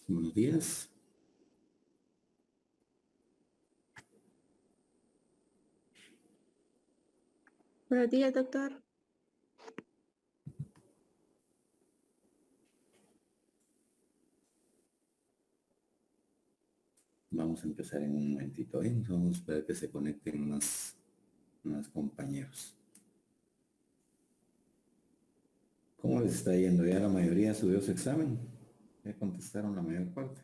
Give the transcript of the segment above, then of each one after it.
Buenos días. Buenos días, doctor. Vamos a empezar en un momentito. Vamos a esperar que se conecten más compañeros. ¿Cómo les está yendo? ¿Ya la mayoría subió su examen? ¿Ya contestaron la mayor parte?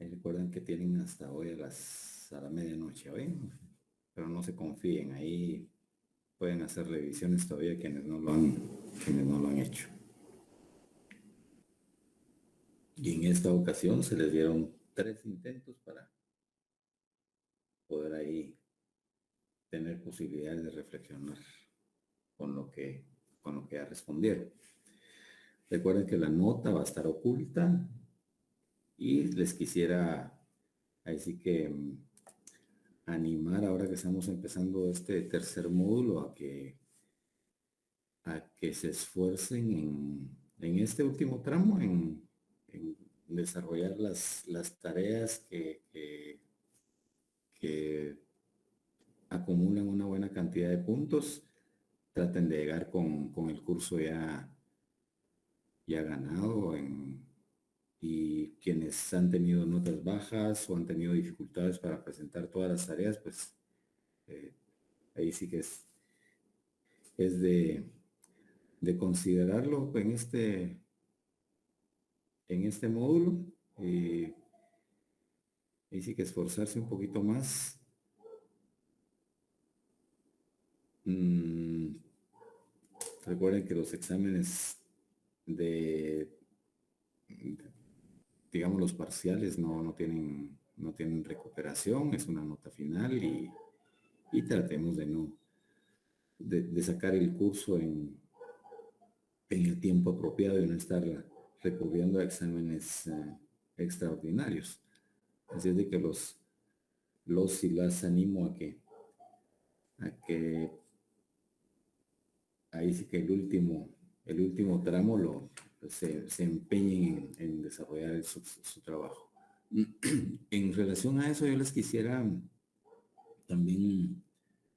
Y recuerden que tienen hasta hoy a la medianoche, ¿ven? Pero no se confíen, ahí pueden hacer revisiones todavía quienes no lo han hecho. Y en esta ocasión se les dieron 3 intentos para poder ahí tener posibilidades de reflexionar con lo que ya respondieron. Recuerden que la nota va a estar oculta y les quisiera así que animar ahora que estamos empezando este tercer módulo a que se esfuercen en este último tramo en desarrollar las tareas que acumulan una buena cantidad de puntos. Traten de llegar con el curso ya ganado y quienes han tenido notas bajas o han tenido dificultades para presentar todas las tareas, pues ahí sí que es de considerarlo en este módulo. Ahí sí que esforzarse un poquito más. Recuerden que los exámenes digamos, los parciales no tienen recuperación, es una nota final y tratemos de sacar el curso en el tiempo apropiado y no estar recurriendo a exámenes extraordinarios. Así es de que los y las animo a que ahí sí que el último tramo se empeñen en desarrollar su trabajo. En relación a eso, yo les quisiera también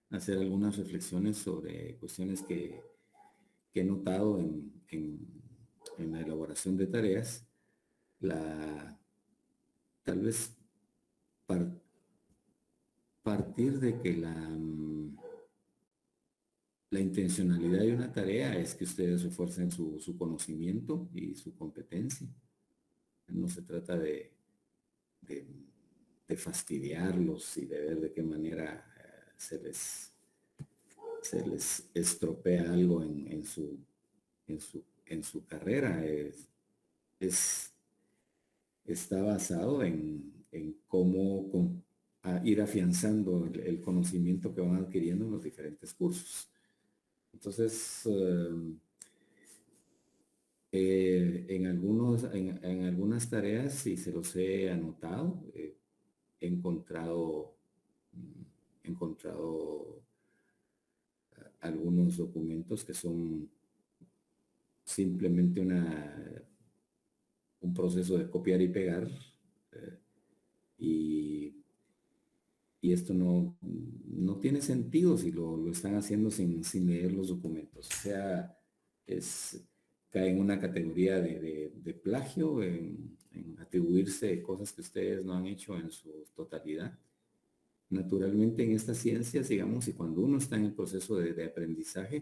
hacer algunas reflexiones sobre cuestiones que he notado en la elaboración de tareas. Tal vez partir de que la intencionalidad de una tarea es que ustedes refuercen su conocimiento y su competencia. No se trata de fastidiarlos y de ver de qué manera se les estropea algo en su carrera. Está basado en cómo ir afianzando el conocimiento que van adquiriendo en los diferentes cursos. Entonces, en algunas tareas, si se los he anotado, he encontrado algunos documentos que son simplemente un proceso de copiar y pegar, y esto no tiene sentido si lo están haciendo sin leer los documentos. O sea, cae en una categoría de plagio, en atribuirse cosas que ustedes no han hecho en su totalidad. Naturalmente en estas ciencias, digamos, y cuando uno está en el proceso de aprendizaje,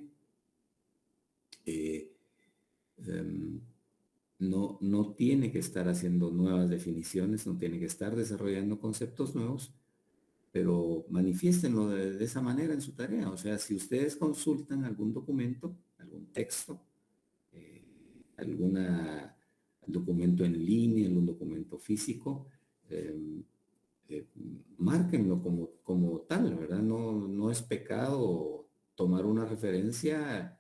no tiene que estar haciendo nuevas definiciones, no tiene que estar desarrollando conceptos nuevos, pero manifiéstenlo de esa manera en su tarea. O sea, si ustedes consultan algún documento, algún texto, algún documento en línea, algún documento físico, márquenlo como tal, ¿verdad? No es pecado tomar una referencia,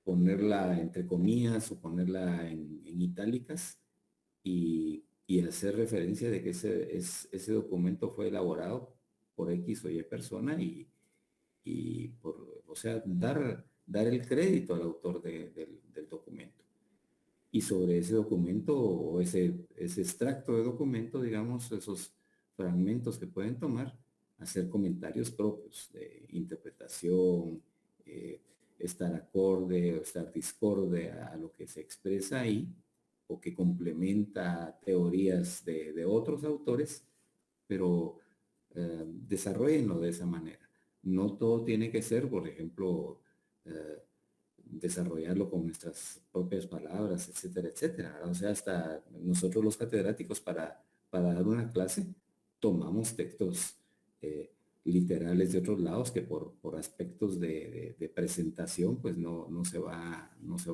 ponerla entre comillas o ponerla en itálicas y hacer referencia de que ese documento fue elaborado por X o Y persona o sea, dar dar el crédito al autor del documento. Y sobre ese documento o ese extracto de documento, digamos, esos fragmentos que pueden tomar, hacer comentarios propios de interpretación, eh, estar acorde o estar discorde a lo que se expresa ahí, o que complementa teorías de otros autores, pero desarrollenlo de esa manera. No todo tiene que ser, por ejemplo, desarrollarlo con nuestras propias palabras, etcétera, etcétera. O sea, hasta nosotros los catedráticos para dar una clase tomamos textos literales de otros lados que por aspectos de presentación pues no se va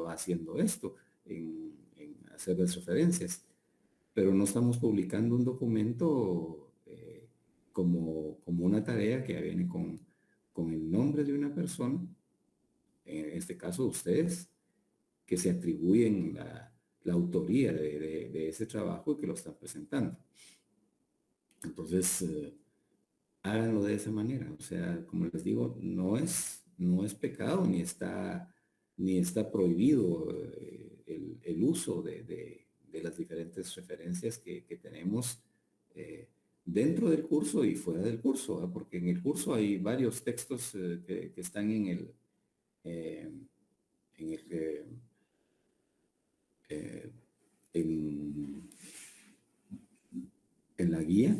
haciendo esto en hacer las referencias. Pero no estamos publicando un documento como una tarea que viene con el nombre de una persona, en este caso ustedes, que se atribuyen la autoría de ese trabajo y que lo están presentando. Entonces, háganlo de esa manera. O sea, como les digo, no es pecado ni está prohibido el uso de las diferentes referencias que tenemos dentro del curso y fuera del curso, ¿eh? Porque en el curso hay varios textos que están eh, en el eh, en, en la guía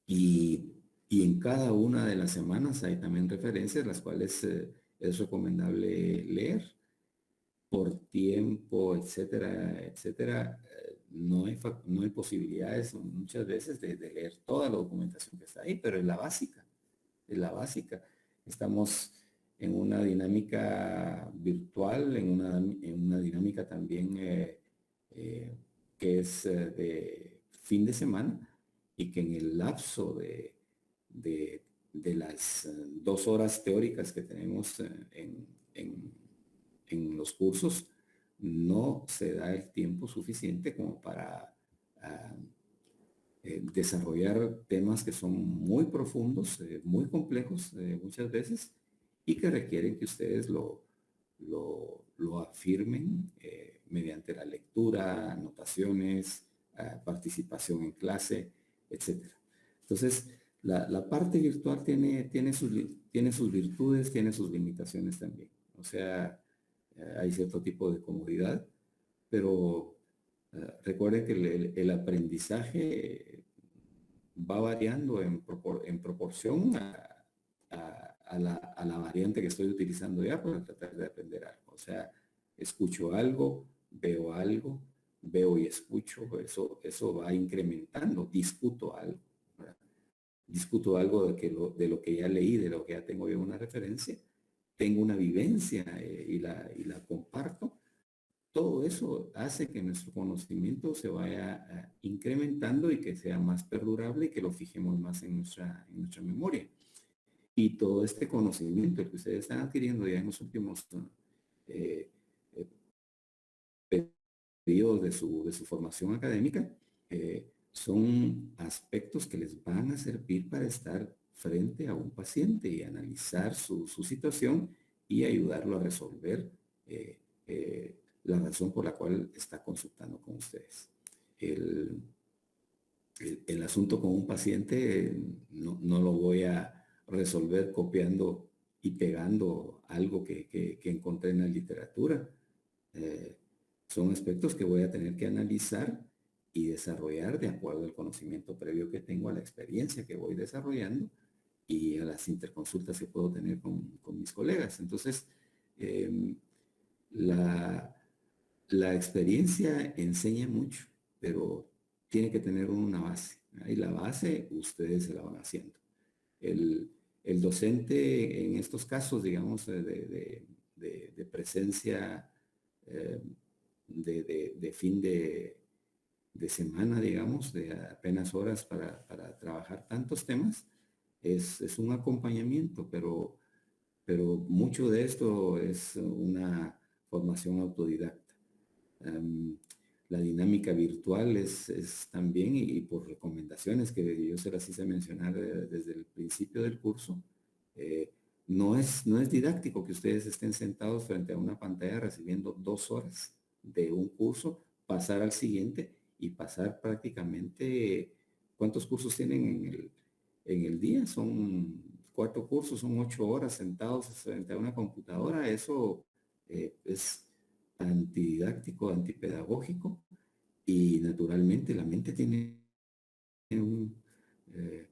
y en cada una de las semanas hay también referencias las cuales es recomendable leer por tiempo, etcétera, etcétera. No hay posibilidades muchas veces de leer toda la documentación que está ahí, pero es la básica, es la básica. Estamos en una dinámica virtual, en una dinámica también que es de fin de semana y que en el lapso de las 2 horas teóricas que tenemos en los cursos, no se da el tiempo suficiente como para desarrollar temas que son muy profundos, muy complejos muchas veces, y que requieren que ustedes lo afirmen mediante la lectura, anotaciones, participación en clase, etcétera. Entonces, la parte virtual tiene sus virtudes, tiene sus limitaciones también. O sea, hay cierto tipo de comodidad, pero recuerden que el aprendizaje va variando en proporción a la variante que estoy utilizando ya para tratar de aprender algo. O sea, escucho algo, veo y escucho, eso va incrementando, discuto algo, ¿verdad? Discuto algo de lo que ya leí, de lo que ya tengo yo una referencia, tengo una vivencia y la comparto. Todo eso hace que nuestro conocimiento se vaya incrementando y que sea más perdurable y que lo fijemos más en nuestra memoria. Y todo este conocimiento que ustedes están adquiriendo ya en los últimos eh, periodos de su formación académica, son aspectos que les van a servir para estar frente a un paciente y analizar su situación y ayudarlo a resolver la razón por la cual está consultando con ustedes. El asunto con un paciente no lo voy a resolver copiando y pegando algo que encontré en la literatura. Son aspectos que voy a tener que analizar y desarrollar de acuerdo al conocimiento previo que tengo, a la experiencia que voy desarrollando y a las interconsultas que puedo tener con mis colegas. Entonces, la experiencia enseña mucho, pero tiene que tener una base, ¿verdad? Y la base ustedes se la van haciendo. El docente en estos casos, digamos, de presencia de fin de semana, digamos, de apenas horas para trabajar tantos temas, es un acompañamiento, pero mucho de esto es una formación autodidacta. La dinámica virtual es también, y por recomendaciones que yo se las hice mencionar desde el principio del curso, no es didáctico que ustedes estén sentados frente a una pantalla recibiendo 2 horas de un curso, pasar al siguiente y pasar prácticamente, ¿cuántos cursos tienen en el día? Son 4 cursos, son 8 horas sentados frente a una computadora. Eso es antididáctico, antipedagógico y naturalmente la mente tiene eh,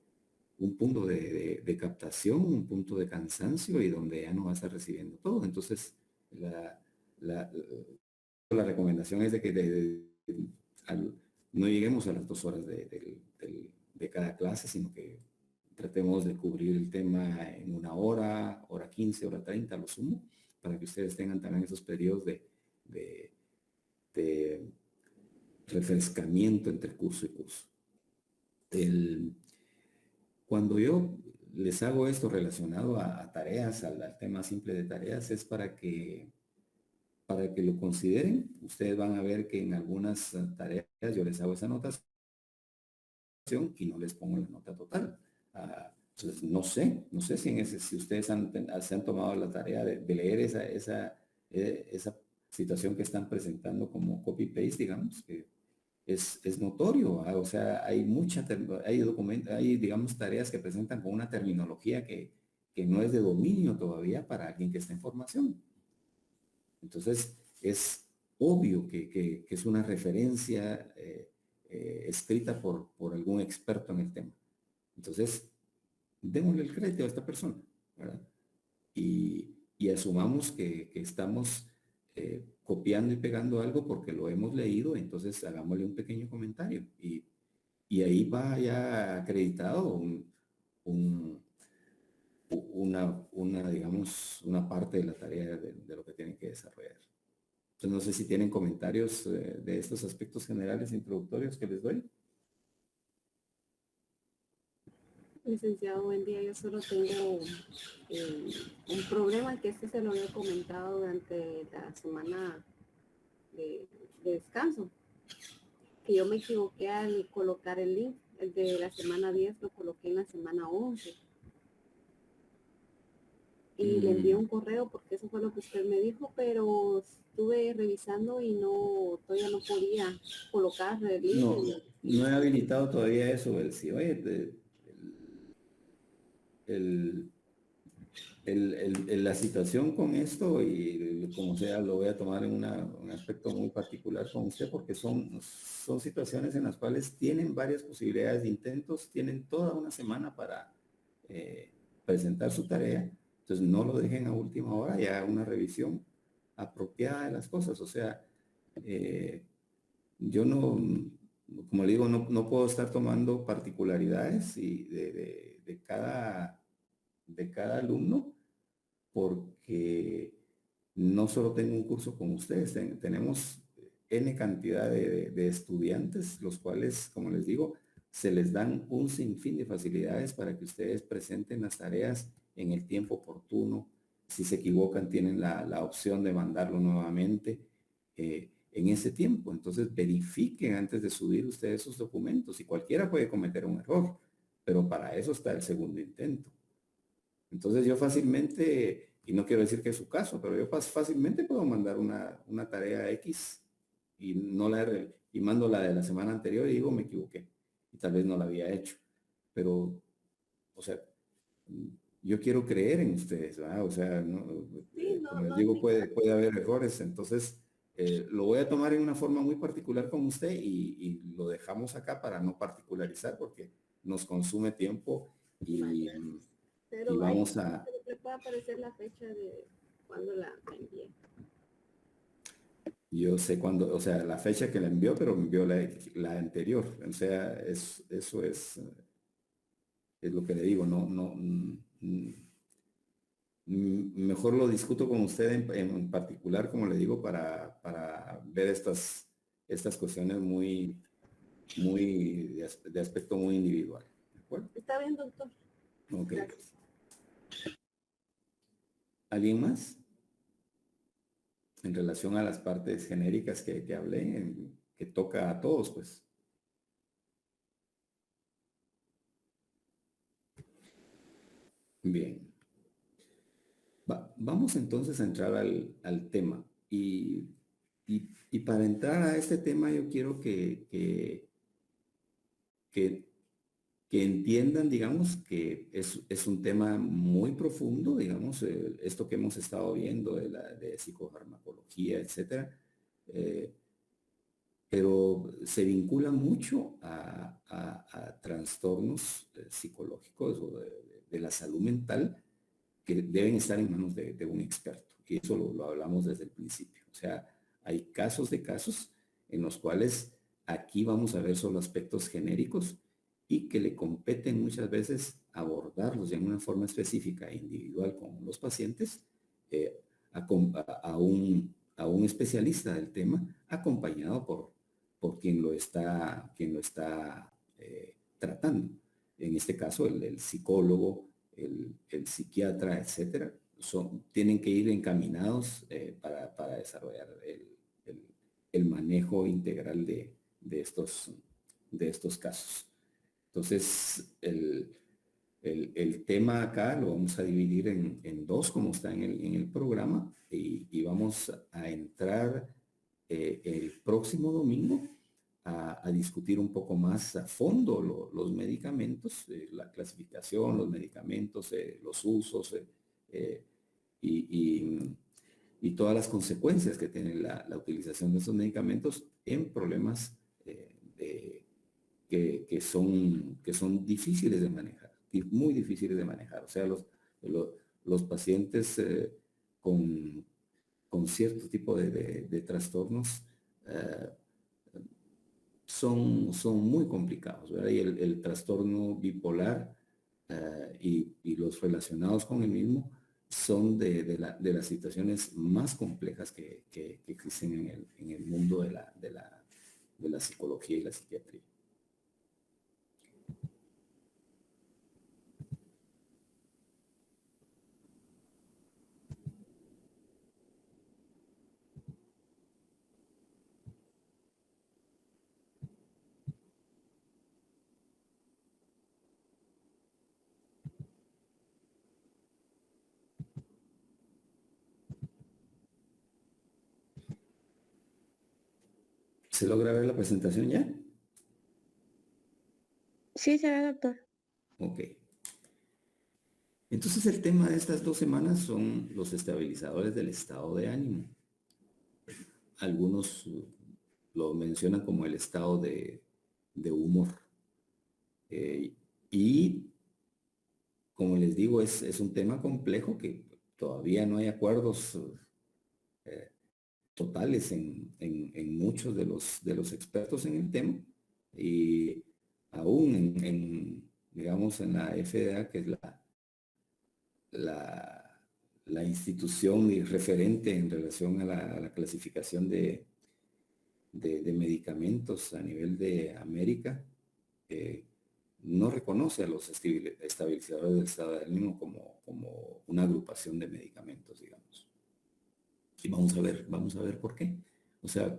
un punto de captación, un punto de cansancio y donde ya no vas a estar recibiendo todo. Entonces, la, la, la recomendación es de que no lleguemos a las 2 horas de cada clase, sino que tratemos de cubrir el tema en 1 hora, hora 15, hora 30 a lo sumo, para que ustedes tengan también esos periodos de, de refrescamiento entre curso y curso. Cuando yo les hago esto relacionado a tareas, al tema simple de tareas, es para que lo consideren. Ustedes van a ver que en algunas tareas yo les hago esa anotación y no les pongo la nota total. Entonces, no sé si ustedes se han tomado la tarea de leer esa situación que están presentando como copy-paste, digamos, que es notorio, o sea, hay digamos tareas que presentan con una terminología que no es de dominio todavía para alguien que está en formación. Entonces, es obvio que es una referencia escrita por algún experto en el tema. Entonces, démosle el crédito a esta persona, ¿verdad? Y asumamos que estamos copiando y pegando algo porque lo hemos leído, entonces hagámosle un pequeño comentario. Y ahí va ya acreditado digamos, una parte de la tarea de lo que tienen que desarrollar. Entonces, no sé si tienen comentarios de estos aspectos generales introductorios que les doy. Licenciado, buen día. Yo solo tengo un problema que se lo había comentado durante la semana de descanso, que yo me equivoqué al colocar el link. El de la semana 10 lo coloqué en la semana 11. Y le envié un correo porque eso fue lo que usted me dijo, pero estuve revisando y todavía no podía colocar el link. No he habilitado todavía eso, Elsie. Oye, la situación con esto, y como sea, lo voy a tomar en un aspecto muy particular con usted, porque son situaciones en las cuales tienen varias posibilidades de intentos, tienen toda una semana para presentar su tarea. Entonces, no lo dejen a última hora, ya una revisión apropiada de las cosas. O sea, yo no, como le digo, no puedo estar tomando particularidades y de cada alumno, porque no solo tengo un curso con ustedes, tenemos N cantidad de estudiantes, los cuales, como les digo, se les dan un sinfín de facilidades para que ustedes presenten las tareas en el tiempo oportuno. Si se equivocan, tienen la opción de mandarlo nuevamente en ese tiempo. Entonces, verifiquen antes de subir ustedes sus documentos, y cualquiera puede cometer un error, pero para eso está el segundo intento. Entonces yo fácilmente, y no quiero decir que es su caso, pero yo fácilmente puedo mandar una tarea X y y mando la de la semana anterior y digo, me equivoqué y tal vez no la había hecho. Pero, o sea, yo quiero creer en ustedes, ¿verdad? O sea, como les digo, puede haber errores. Entonces, lo voy a tomar en una forma muy particular con usted y lo dejamos acá para no particularizar porque nos consume tiempo y... Pero y vamos a... le puede aparecer la fecha de cuando la envié. Yo sé cuándo, o sea, la fecha que la envió, pero me envió la anterior. O sea, eso es lo que le digo, mejor lo discuto con usted en particular, como le digo, para ver estas cuestiones muy de aspecto muy individual. ¿De acuerdo? Está bien, doctor. Ok. Gracias. ¿Alguien más? En relación a las partes genéricas que hablé, que toca a todos, pues. Bien. vamos entonces a entrar al tema. Y para entrar a este tema yo quiero que, que entiendan, digamos, que es un tema muy profundo, digamos, esto que hemos estado viendo de psicofarmacología, etcétera, pero se vincula mucho a trastornos psicológicos o de la salud mental que deben estar en manos de un experto. Y eso lo hablamos desde el principio. O sea, hay casos de casos en los cuales aquí vamos a ver solo aspectos genéricos y que le competen muchas veces abordarlos de una forma específica e individual con los pacientes eh, a un especialista del tema acompañado por quien lo está tratando. En este caso, el psicólogo, el psiquiatra, etcétera, tienen que ir encaminados para desarrollar el manejo integral de estos casos. Entonces, el tema acá lo vamos a dividir en dos, como está en el programa, y vamos a entrar el próximo domingo a discutir un poco más a fondo los medicamentos, la clasificación, los medicamentos, los usos y, y todas las consecuencias que tiene la utilización de estos medicamentos en problemas que son difíciles de manejar, muy difíciles de manejar. O sea, los pacientes con cierto tipo de trastornos son muy complicados, ¿verdad? Y el trastorno bipolar y los relacionados con el mismo son de las situaciones más complejas que existen en el mundo de la psicología y la psiquiatría. ¿Se logra ver la presentación ya? Sí, se ve, doctor. Ok. Entonces el tema de estas 2 semanas son los estabilizadores del estado de ánimo. Algunos lo mencionan como el estado de humor. Y como les digo, es un tema complejo que todavía no hay acuerdos totales en muchos de los expertos en el tema. Y aún digamos, en la FDA, que es la institución y referente en relación a la clasificación de medicamentos a nivel de América, no reconoce a los estabilizadores del estado de ánimo como una agrupación de medicamentos, digamos. Y vamos a ver por qué. O sea,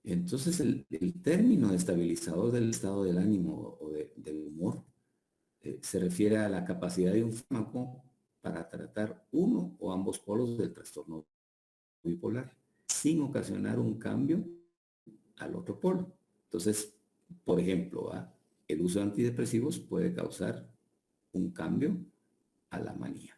entonces el término de estabilizador del estado del ánimo o del humor se refiere a la capacidad de un fármaco para tratar uno o ambos polos del trastorno bipolar, sin ocasionar un cambio al otro polo. Entonces, por ejemplo, el uso de antidepresivos puede causar un cambio a la manía.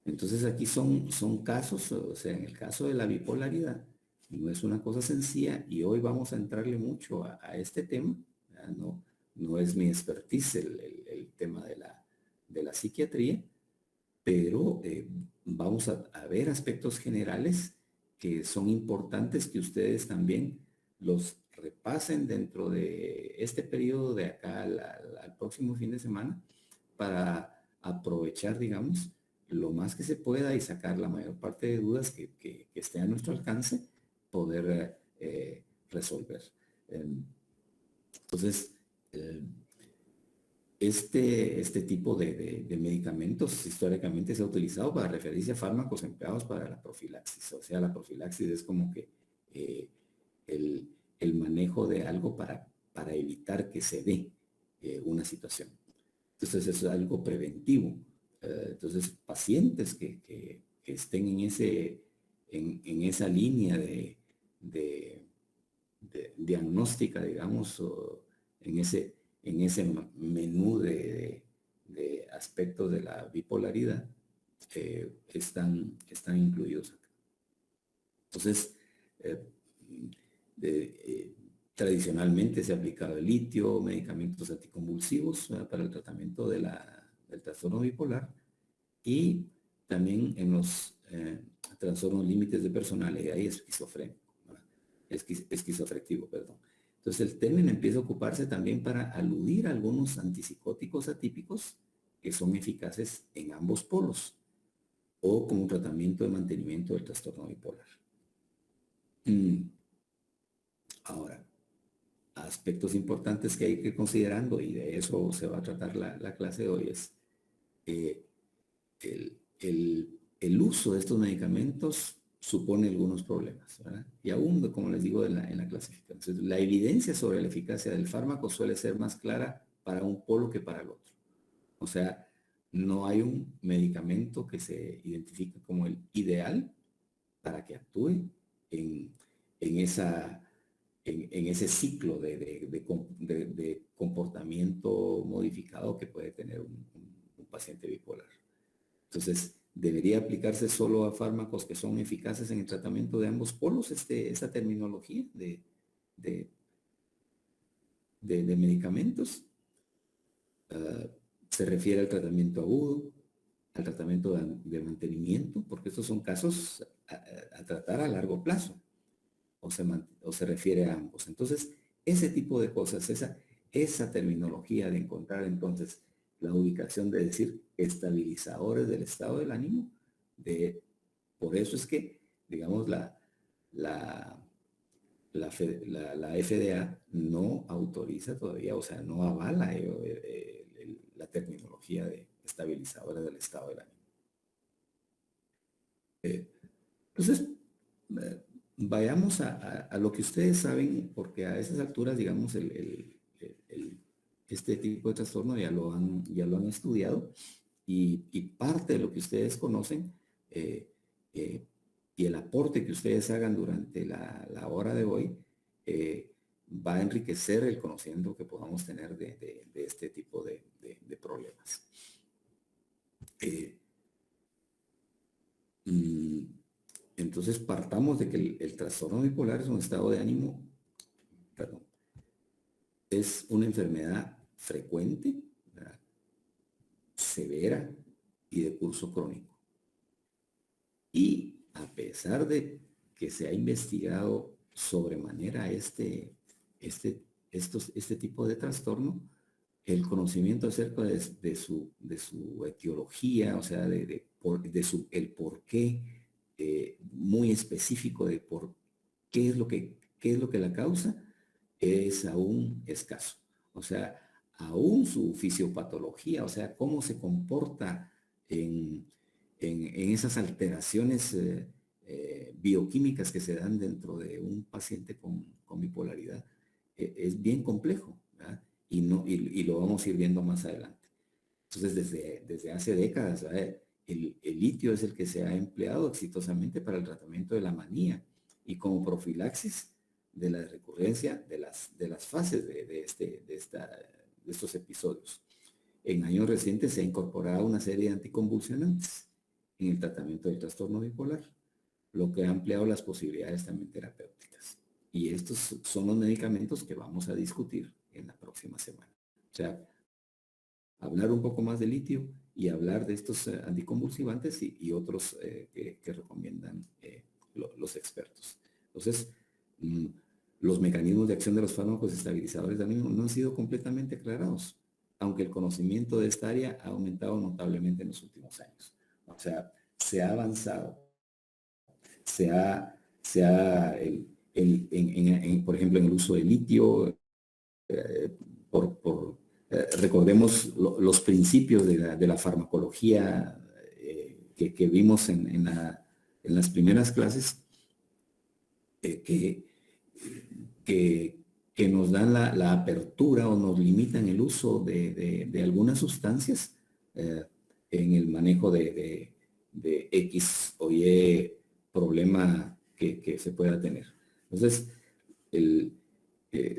Entonces aquí son casos, o sea, en el caso de la bipolaridad, no es una cosa sencilla y hoy vamos a entrarle mucho a este tema. No es mi expertise el tema de la psiquiatría, pero vamos a ver aspectos generales que son importantes que ustedes también los repasen dentro de este periodo de acá al próximo fin de semana para aprovechar, digamos, lo más que se pueda y sacar la mayor parte de dudas que esté a nuestro alcance, poder resolver. Entonces, este tipo de medicamentos históricamente se ha utilizado para referirse a fármacos empleados para la profilaxis. O sea, la profilaxis es como que el manejo de algo para evitar que se dé una situación. Entonces es algo preventivo. Entonces, pacientes que estén en esa línea de diagnóstica, digamos, o en ese menú de aspectos de la bipolaridad, están incluidos acá. Entonces, eh, tradicionalmente se ha aplicado el litio, medicamentos anticonvulsivos para el tratamiento del trastorno bipolar, y también en los trastornos límites de personalidad y esquizofrénico, esquizofrénico, perdón. Entonces el término empieza a ocuparse también para aludir a algunos antipsicóticos atípicos que son eficaces en ambos polos o como un tratamiento de mantenimiento del trastorno bipolar. Ahora, aspectos importantes que hay que ir considerando, y de eso se va a tratar la clase de hoy, es el uso de estos medicamentos supone algunos problemas, ¿verdad? Y aún, como les digo en la clasificación, entonces, la evidencia sobre la eficacia del fármaco suele ser más clara para un polo que para el otro. O sea, no hay un medicamento que se identifique como el ideal para que actúe en ese ciclo de comportamiento modificado que puede tener un paciente bipolar. Entonces, debería aplicarse solo a fármacos que son eficaces en el tratamiento de ambos polos, esta terminología de medicamentos. Se refiere al tratamiento agudo, al tratamiento de mantenimiento, porque estos son casos a tratar a largo plazo, o se refiere a ambos. Entonces, ese tipo de cosas, esa terminología de encontrar entonces la ubicación de decir estabilizadores del estado del ánimo, por eso es que, digamos, la FDA no autoriza todavía, o sea, no avala la terminología de estabilizadores del estado del ánimo. Entonces, vayamos a lo que ustedes saben, porque a esas alturas, digamos, este tipo de trastorno ya lo han estudiado, y parte de lo que ustedes conocen y el aporte que ustedes hagan durante la hora de hoy va a enriquecer el conocimiento que podamos tener de este tipo de problemas. Entonces partamos de que el trastorno bipolar es un estado de ánimo, perdón, es una enfermedad frecuente, ¿verdad?, severa y de curso crónico. Y a pesar de que se ha investigado sobremanera este tipo de trastorno, el conocimiento acerca de su etiología, o sea, el porqué muy específico de qué es lo que la causa, es aún escaso. O sea, aún su fisiopatología, o sea, cómo se comporta en esas alteraciones bioquímicas que se dan dentro de un paciente con bipolaridad, es bien complejo, ¿verdad? Y lo vamos a ir viendo más adelante. Entonces, desde hace décadas, el litio es el que se ha empleado exitosamente para el tratamiento de la manía y como profilaxis de la recurrencia de las fases de estos episodios. En años recientes se ha incorporado una serie de anticonvulsionantes en el tratamiento del trastorno bipolar, lo que ha ampliado las posibilidades también terapéuticas. Y estos son los medicamentos que vamos a discutir en la próxima semana. O sea, hablar un poco más de litio y hablar de estos anticonvulsivantes y otros que recomiendan los expertos. Entonces, los mecanismos de acción de los fármacos estabilizadores de ánimo no han sido completamente aclarados, aunque el conocimiento de esta área ha aumentado notablemente en los últimos años. O sea, se ha avanzado, por ejemplo, en el uso de litio, recordemos los principios de la farmacología que vimos en las primeras clases, que nos dan la apertura o nos limitan el uso de algunas sustancias en el manejo de X o Y problema que se pueda tener. Entonces,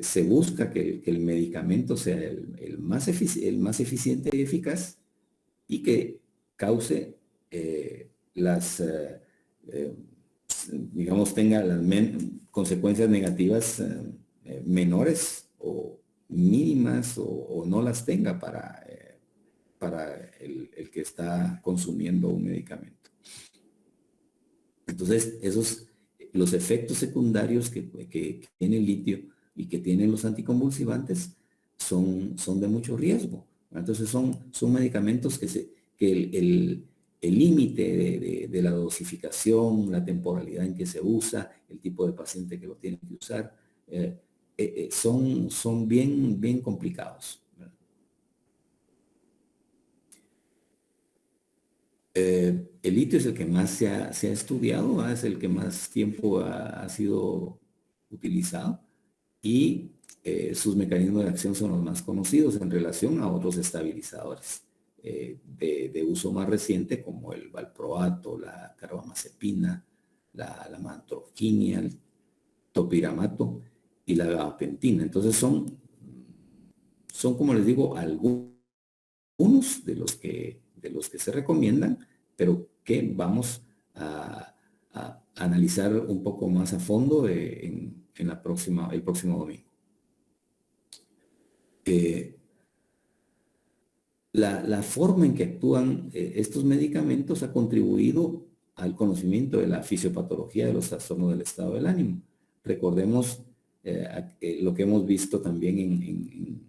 se busca que el medicamento sea el más eficiente y eficaz y que cause digamos, tenga las consecuencias negativas menores o mínimas o no las tenga para el que está consumiendo un medicamento. Entonces, los efectos secundarios que tiene el litio y que tienen los anticonvulsivantes son de mucho riesgo. Entonces, son medicamentos que el límite de la dosificación, la temporalidad en que se usa, el tipo de paciente que lo tiene que usar, son bien complicados. El litio es el que más se ha estudiado, ¿verdad? Es el que más tiempo ha sido utilizado y sus mecanismos de acción son los más conocidos en relación a otros estabilizadores de uso más reciente como el valproato, la carbamazepina, la mantrofimia, el topiramato y la gabapentina. Entonces son como les digo, algunos de los que se recomiendan, pero que vamos a analizar un poco más a fondo en el próximo domingo. La forma en que actúan estos medicamentos ha contribuido al conocimiento de la fisiopatología de los trastornos del estado del ánimo. Recordemos lo que hemos visto también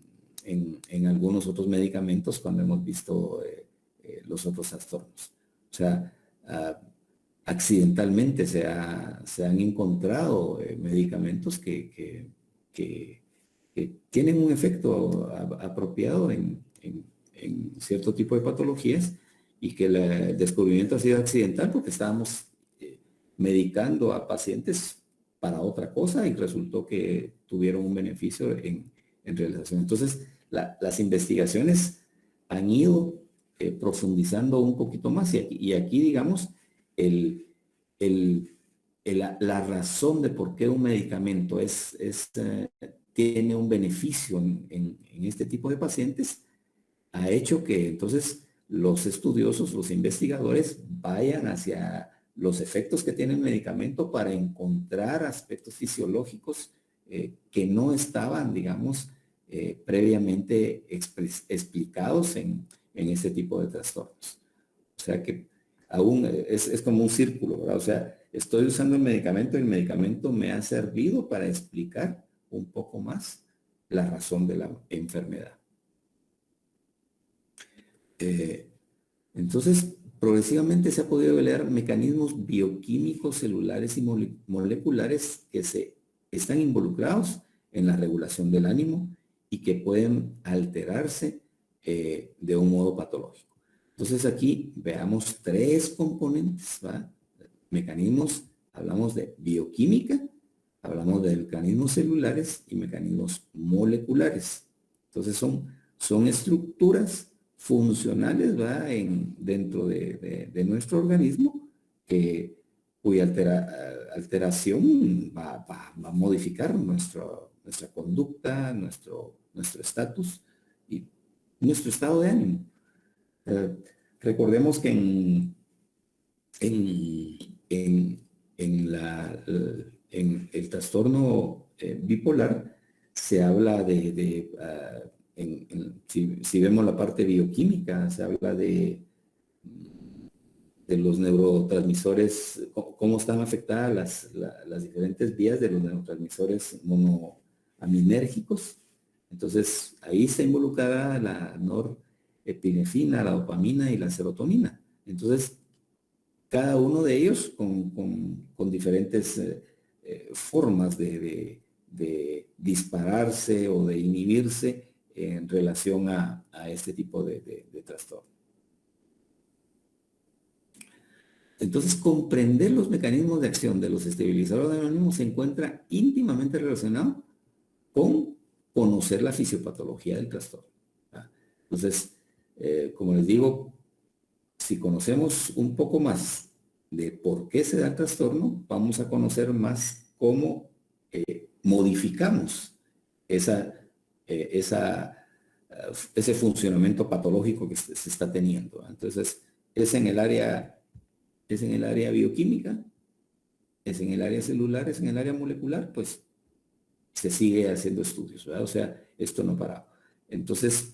en algunos otros medicamentos cuando hemos visto los otros trastornos. O sea, accidentalmente se han encontrado medicamentos que tienen un efecto apropiado en cierto tipo de patologías y que el descubrimiento ha sido accidental porque estábamos medicando a pacientes para otra cosa y resultó que tuvieron un beneficio en realización. Entonces, las investigaciones han ido profundizando un poquito más y aquí digamos, la razón de por qué un medicamento tiene un beneficio en este tipo de pacientes ha hecho que entonces los estudiosos, los investigadores vayan hacia los efectos que tiene el medicamento para encontrar aspectos fisiológicos que no estaban, digamos, previamente explicados en este tipo de trastornos. O sea que aún es como un círculo, ¿verdad? O sea, estoy usando el medicamento me ha servido para explicar un poco más la razón de la enfermedad. Entonces, progresivamente se ha podido ver mecanismos bioquímicos, celulares y moleculares que están involucrados en la regulación del ánimo y que pueden alterarse de un modo patológico. Entonces aquí veamos 3 componentes, ¿va? Mecanismos, hablamos de bioquímica, hablamos de mecanismos celulares y mecanismos moleculares. Entonces son estructuras funcionales, ¿verdad? Dentro de nuestro organismo cuya alteración va a modificar nuestra conducta, nuestro estatus y nuestro estado de ánimo. Recordemos que en el trastorno bipolar se habla si vemos la parte bioquímica, se habla de los neurotransmisores, cómo están afectadas las diferentes vías de los neurotransmisores monoaminérgicos. Entonces, ahí está involucrada la norepinefrina, la dopamina y la serotonina. Entonces, cada uno de ellos con diferentes formas de dispararse o de inhibirse en relación a este tipo de trastorno. Entonces, comprender los mecanismos de acción de los estabilizadores del ánimo se encuentra íntimamente relacionado con conocer la fisiopatología del trastorno. Entonces, como les digo, si conocemos un poco más de por qué se da el trastorno, vamos a conocer más cómo modificamos esa, ese funcionamiento patológico que se está teniendo. Entonces, es en el área bioquímica, es en el área celular, es en el área molecular, pues se sigue haciendo estudios, ¿verdad? O sea, esto no ha parado. Entonces,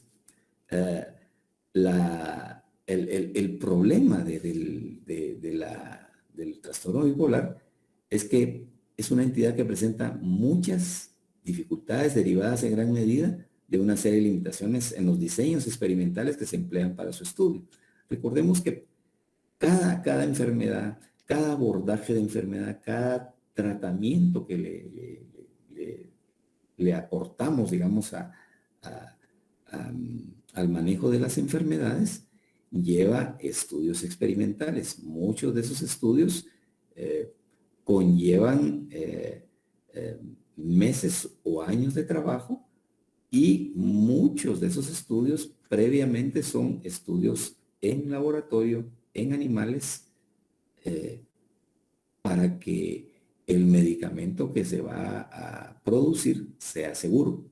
el problema del trastorno bipolar es que es una entidad que presenta muchas dificultades derivadas en gran medida de una serie de limitaciones en los diseños experimentales que se emplean para su estudio. Recordemos que cada enfermedad, cada abordaje de enfermedad, cada tratamiento que le aportamos, digamos, al manejo de las enfermedades, lleva estudios experimentales. Muchos de esos estudios conllevan meses o años de trabajo, y muchos de esos estudios previamente son estudios en laboratorio, en animales, para que el medicamento que se va a producir sea seguro.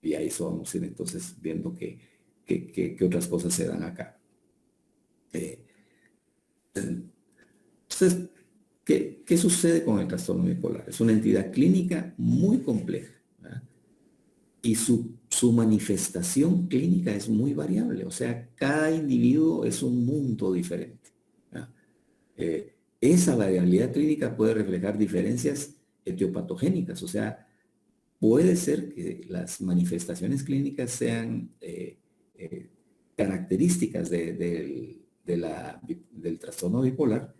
Y ahí vamos a ir entonces viendo qué otras cosas se dan acá. Entonces, ¿qué sucede con el trastorno bipolar? Es una entidad clínica muy compleja, ¿verdad? Y su manifestación clínica es muy variable. O sea, cada individuo es un mundo diferente, ¿verdad? Esa variabilidad clínica puede reflejar diferencias etiopatogénicas. O sea, puede ser que las manifestaciones clínicas sean características del trastorno bipolar,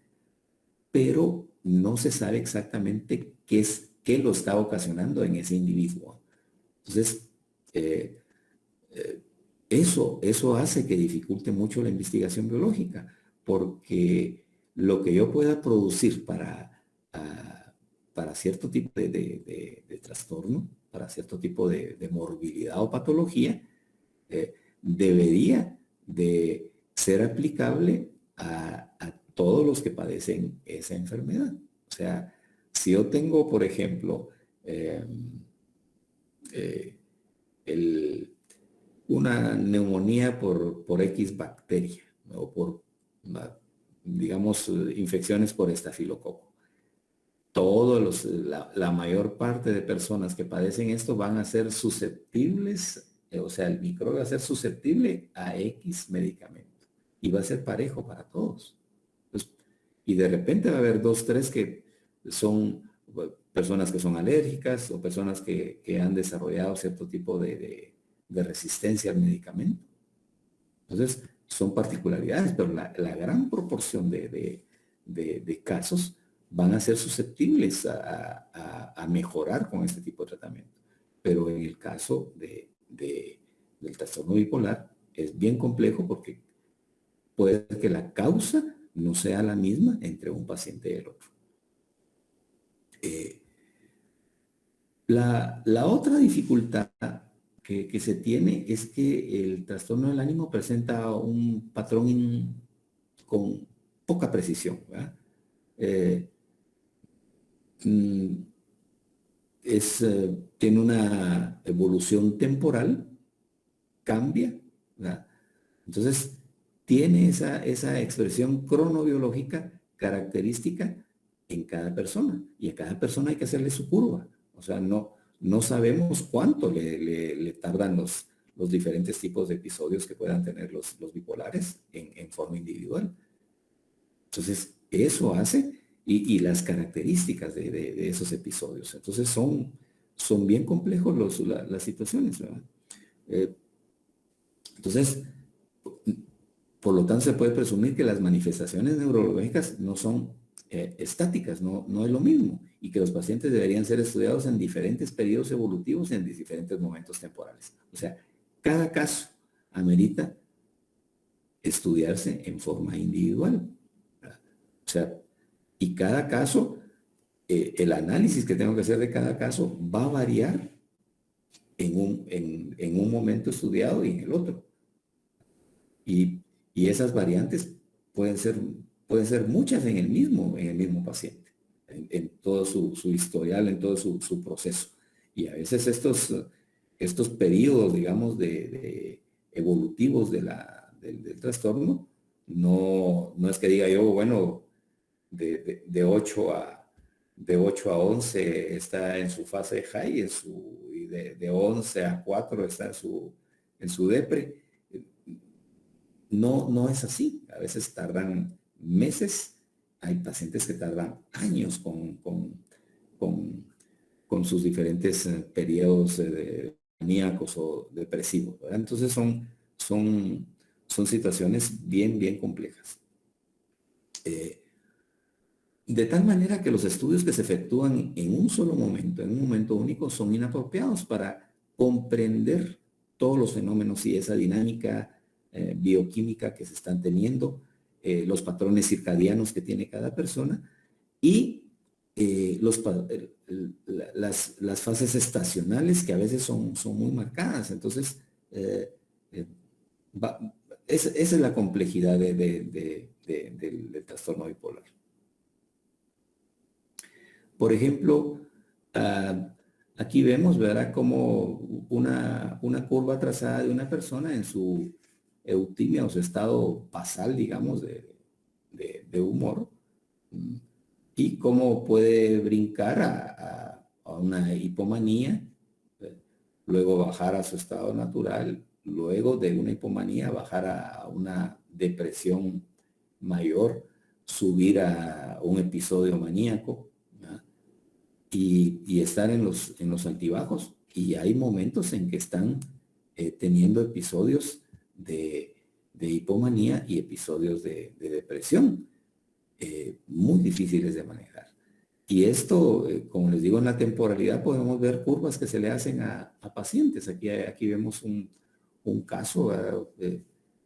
pero no se sabe exactamente qué lo está ocasionando en ese individuo. Entonces, eso hace que dificulte mucho la investigación biológica, porque lo que yo pueda producir para cierto tipo de trastorno, para cierto tipo de morbilidad o patología, debería de ser aplicable a todos los que padecen esa enfermedad. O sea, si yo tengo, por ejemplo, una neumonía por X bacteria, ¿no? O por, digamos, infecciones por estafilococo. La mayor parte de personas que padecen esto van a ser susceptibles, o sea, el microbio va a ser susceptible a X medicamento y va a ser parejo para todos. Pues, y de repente va a haber 2, 3 que son personas que son alérgicas o personas que han desarrollado cierto tipo de resistencia al medicamento. Entonces, son particularidades, pero la gran proporción de casos van a ser susceptibles a mejorar con este tipo de tratamiento. Pero en el caso del trastorno bipolar es bien complejo, porque puede ser que la causa no sea la misma entre un paciente y el otro. La otra dificultad que se tiene es que el trastorno del ánimo presenta un patrón con poca precisión, ¿verdad? Tiene una evolución temporal, cambia, ¿verdad? Entonces, tiene esa expresión cronobiológica característica en cada persona, y a cada persona hay que hacerle su curva. O sea, no sabemos cuánto le tardan los diferentes tipos de episodios que puedan tener los bipolares en forma individual. Entonces, eso hace, y las características de esos episodios. Entonces, son bien complejos las situaciones, ¿verdad? Entonces, por lo tanto, se puede presumir que las manifestaciones neurológicas no son estáticas, no es lo mismo, y que los pacientes deberían ser estudiados en diferentes periodos evolutivos y en diferentes momentos temporales. O sea, cada caso amerita estudiarse en forma individual, ¿verdad? O sea, y cada caso, el análisis que tengo que hacer de cada caso va a variar en un momento estudiado y en el otro. Y Y esas variantes pueden ser, pueden ser muchas en el mismo paciente, en todo su historial, en todo su proceso. Y a veces estos periodos, digamos, de evolutivos del trastorno, no es que diga yo, bueno, de 8 a 11 está en su fase high, y de 11 a 4 está en su depre. No es así. A veces tardan meses. Hay pacientes que tardan años con, con sus diferentes periodos maníacos o depresivos, ¿verdad? Entonces son situaciones bien complejas. De tal manera que los estudios que se efectúan en un solo momento, en un momento único, son inapropiados para comprender todos los fenómenos y esa dinámica bioquímica que se están teniendo, los patrones circadianos que tiene cada persona y las fases estacionales que a veces son muy marcadas. Entonces, eh, esa es la complejidad del trastorno bipolar. Por ejemplo, aquí vemos, ¿verdad?, como una curva trazada de una persona en su eutimia o su estado basal, digamos, de humor, y cómo puede brincar a una hipomanía, luego bajar a su estado natural, luego de una hipomanía bajar a una depresión mayor, subir a un episodio maníaco, ¿verdad?, y estar en los altibajos. Y hay momentos en que están teniendo episodios de hipomanía y episodios de depresión muy difíciles de manejar. Y esto, como les digo, en la temporalidad podemos ver curvas que se le hacen a pacientes. Aquí vemos un caso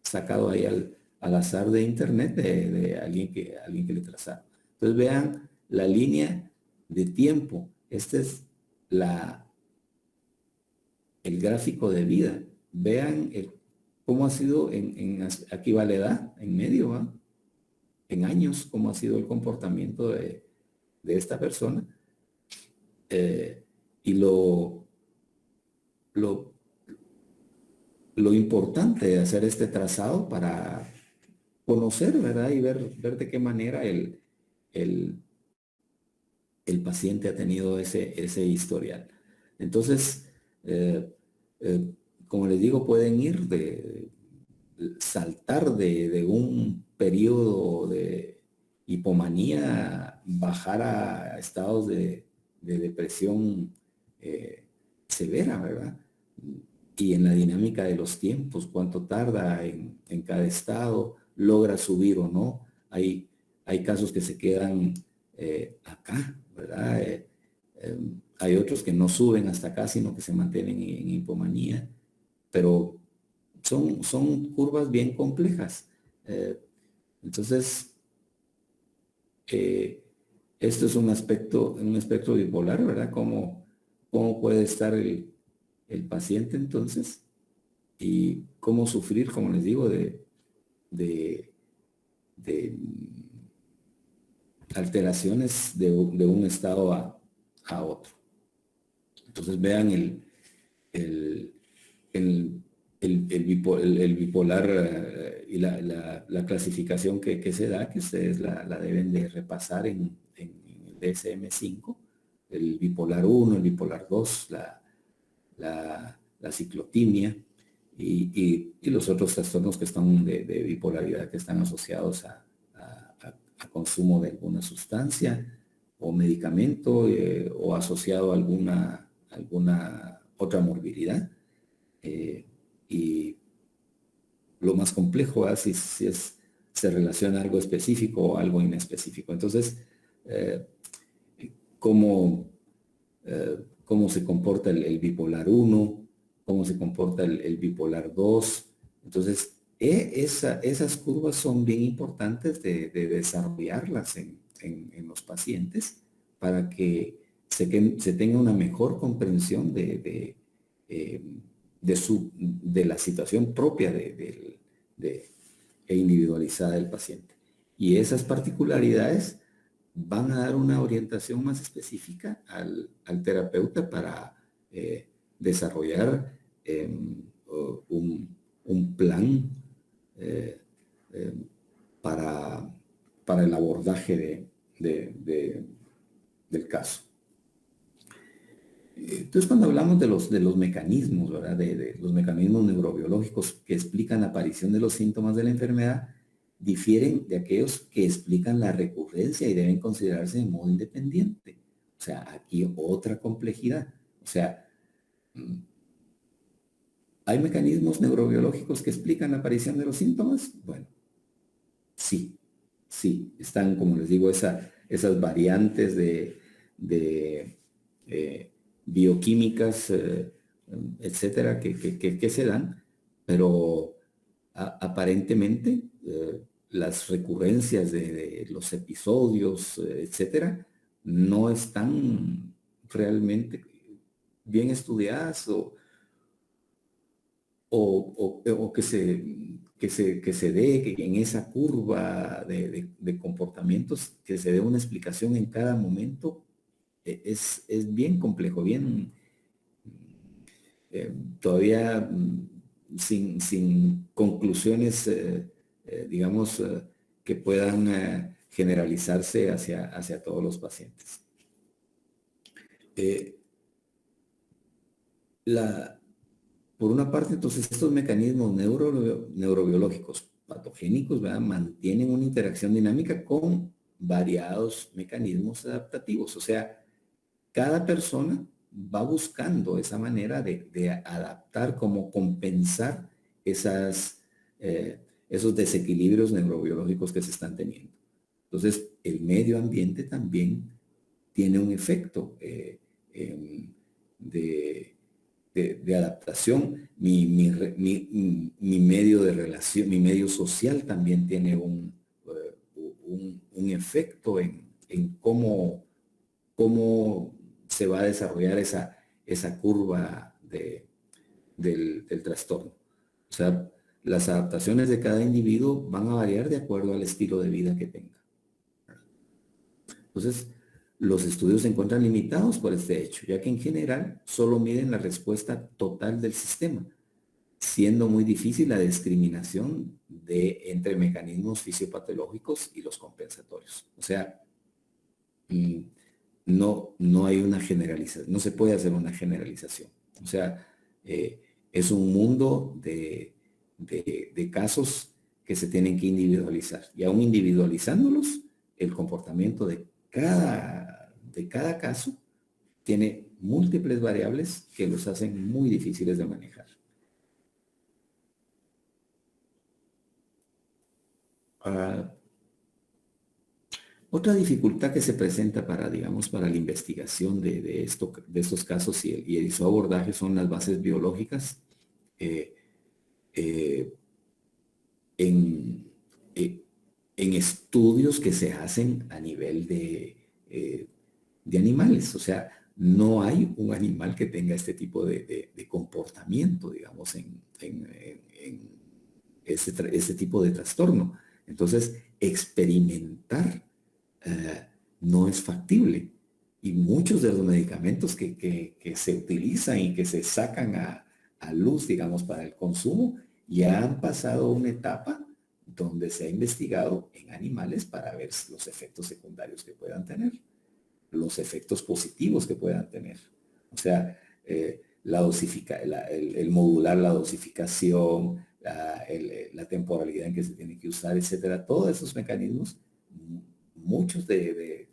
sacado ahí al azar de internet de alguien que le trazaron. Entonces vean la línea de tiempo. Este es el gráfico de vida. Vean cómo ha sido aquí va la edad en medio, ¿va?, en años, cómo ha sido el comportamiento de esta persona. Y lo importante de hacer este trazado para conocer, ¿verdad?, y ver de qué manera el paciente ha tenido ese historial. Entonces, como les digo, pueden saltar de un periodo de hipomanía, bajar a estados de depresión severa, ¿verdad? Y en la dinámica de los tiempos, cuánto tarda en cada estado, logra subir o no. Hay casos que se quedan acá, ¿verdad? Hay otros que no suben hasta acá, sino que se mantienen en hipomanía, pero son curvas bien complejas. Entonces, esto es un espectro bipolar, ¿verdad? ¿Cómo puede estar el paciente entonces? Y cómo sufrir, como les digo, de alteraciones de un estado a otro. Entonces vean el bipolar y la clasificación que se da, que ustedes la deben de repasar en el DSM-5, el bipolar 1, el bipolar 2, la ciclotimia y los otros trastornos que están de bipolaridad que están asociados a consumo de alguna sustancia o medicamento o asociado a alguna otra morbilidad. Y lo más complejo es si se relaciona algo específico o algo inespecífico. Entonces, cómo se comporta el bipolar 1, cómo se comporta el bipolar 2. Entonces, esas curvas son bien importantes de desarrollarlas en los pacientes para que se tenga una mejor comprensión de la situación propia e individualizada del paciente. Y esas particularidades van a dar una orientación más específica al terapeuta para desarrollar un plan eh, para, para el abordaje del caso. Entonces, cuando hablamos de los mecanismos, ¿verdad? De los mecanismos neurobiológicos que explican la aparición de los síntomas de la enfermedad, difieren de aquellos que explican la recurrencia y deben considerarse de modo independiente. O sea, aquí otra complejidad. O sea, ¿hay mecanismos neurobiológicos que explican la aparición de los síntomas? Bueno, sí, sí. Están, como les digo, esas variantes bioquímicas, etcétera, que se dan, pero aparentemente las recurrencias de los episodios, etcétera, no están realmente bien estudiadas o que se dé que en esa curva de comportamientos, que se dé una explicación en cada momento, es bien complejo, bien todavía sin conclusiones, digamos, que puedan generalizarse hacia todos los pacientes. Por una parte, entonces, estos mecanismos neurobiológicos patogénicos, ¿verdad?, mantienen una interacción dinámica con variados mecanismos adaptativos. O sea, cada persona va buscando esa manera de adaptar, como compensar esos desequilibrios neurobiológicos que se están teniendo. Entonces, el medio ambiente también tiene un efecto de adaptación. Mi medio de relación, mi medio social también tiene un efecto en cómo se va a desarrollar esa curva del trastorno. O sea, las adaptaciones de cada individuo van a variar de acuerdo al estilo de vida que tenga. Entonces, los estudios se encuentran limitados por este hecho, ya que en general solo miden la respuesta total del sistema, siendo muy difícil la discriminación entre mecanismos fisiopatológicos y los compensatorios. O sea, no hay una generalización, no se puede hacer una generalización. O sea, es un mundo de casos que se tienen que individualizar. Y aún individualizándolos, el comportamiento de cada caso tiene múltiples variables que los hacen muy difíciles de manejar. Otra dificultad que se presenta digamos, para la investigación de estos casos y su abordaje son las bases biológicas en estudios que se hacen a nivel de animales. O sea, no hay un animal que tenga este tipo de comportamiento, digamos, en ese tipo de trastorno. Entonces, experimentar no es factible. Y muchos de los medicamentos que se utilizan y que se sacan a luz, digamos, para el consumo, ya han pasado una etapa donde se ha investigado en animales para ver los efectos secundarios que puedan tener, los efectos positivos que puedan tener. O sea, el modular la dosificación, la temporalidad en que se tiene que usar, etcétera. Todos esos mecanismos, muchos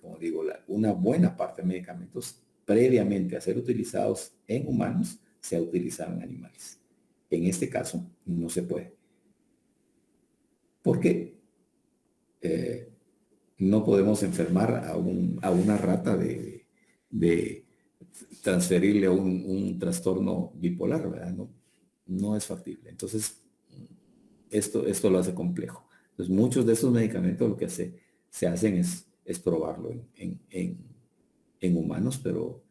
como digo, una buena parte de medicamentos previamente a ser utilizados en humanos se ha utilizado en animales. En este caso, no se puede. Porque no podemos enfermar a una rata de transferirle a un trastorno bipolar, ¿verdad? No es factible. Entonces, esto lo hace complejo. Entonces, muchos de esos medicamentos lo que se hacen es probarlo en humanos, pero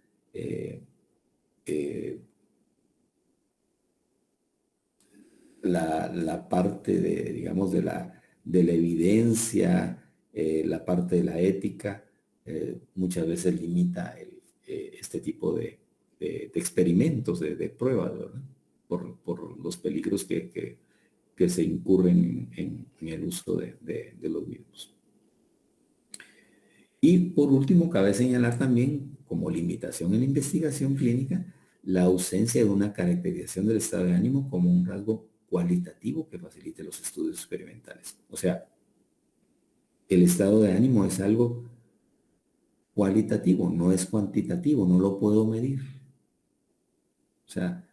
la parte de, digamos, de la evidencia, la parte de la ética, muchas veces limita este tipo de experimentos, de pruebas, ¿verdad? Por los peligros que se incurren en el uso de los mismos. Y por último, cabe señalar también, como limitación en la investigación clínica, la ausencia de una caracterización del estado de ánimo como un rasgo cualitativo que facilite los estudios experimentales. O sea, el estado de ánimo es algo cualitativo, no es cuantitativo, no lo puedo medir. O sea,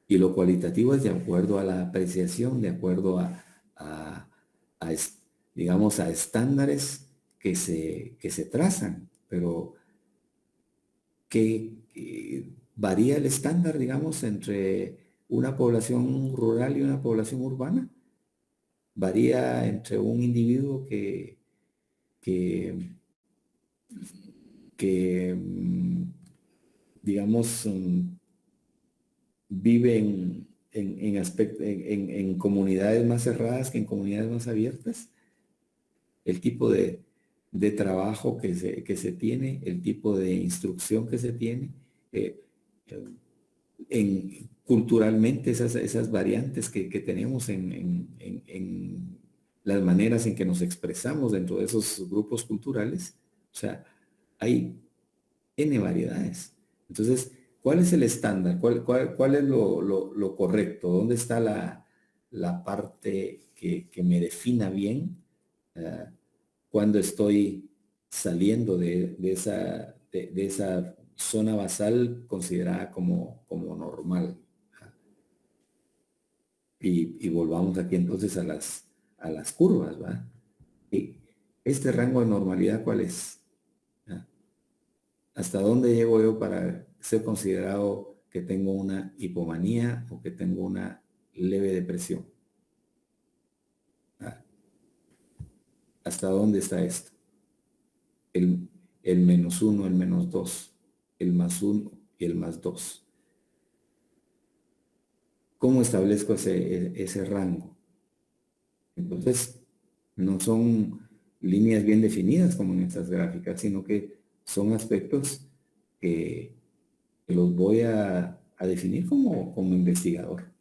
y lo cualitativo es de acuerdo a la apreciación, de acuerdo a digamos, a estándares que se trazan, pero que varía el estándar, digamos, entre una población rural y una población urbana. Varía entre un individuo que, que digamos, vive en comunidades más cerradas que en comunidades más abiertas. El tipo de trabajo que se tiene, el tipo de instrucción que se tiene, eh, culturalmente esas variantes que tenemos en las maneras en que nos expresamos dentro de esos grupos culturales. O sea, hay N variedades. Entonces, ¿cuál es el estándar? ¿Cuál es lo correcto? ¿Dónde está la parte que me defina bien cuando estoy saliendo de esa zona basal considerada como normal? Y volvamos aquí entonces a las curvas, ¿va? ¿Y este rango de normalidad cuál es? ¿Hasta dónde llego yo para ser considerado que tengo una hipomanía o que tengo una leve depresión? ¿Hasta dónde está esto? El -1, el -2, el +1 y el +2. ¿Cómo establezco ese rango? Entonces, no son líneas bien definidas como en estas gráficas, sino que son aspectos que los voy a definir como investigador,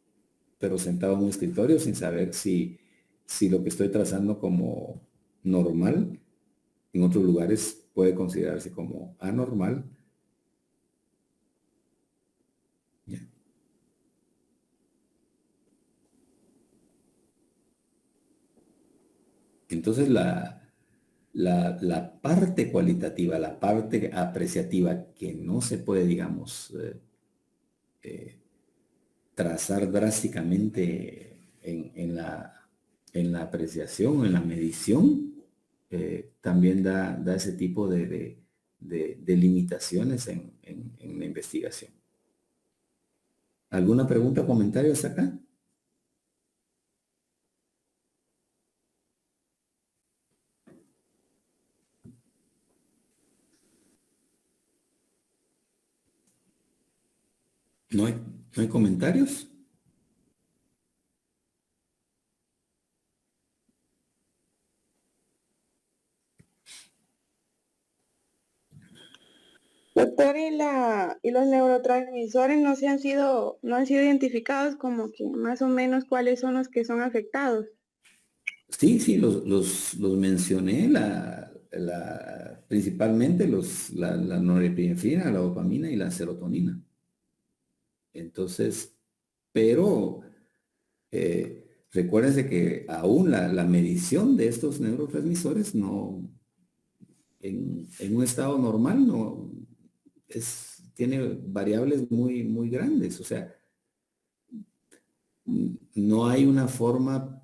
pero sentado en un escritorio sin saber si lo que estoy trazando como normal en otros lugares puede considerarse como anormal. ¿Ya? Entonces la parte cualitativa, la parte apreciativa que no se puede, digamos, trazar drásticamente en la apreciación, en la medición, también da ese tipo de limitaciones en la investigación. ¿Alguna pregunta o comentario hasta acá? ¿No hay, no hay comentarios? Doctor, y los neurotransmisores no han sido identificados como que más o menos cuáles son los que son afectados? Sí, los mencioné, principalmente la norepinefrina, la dopamina y la serotonina. Entonces, pero recuérdense que aún la medición de estos neurotransmisores no, en un estado normal no tiene variables muy grandes. O sea, no hay una forma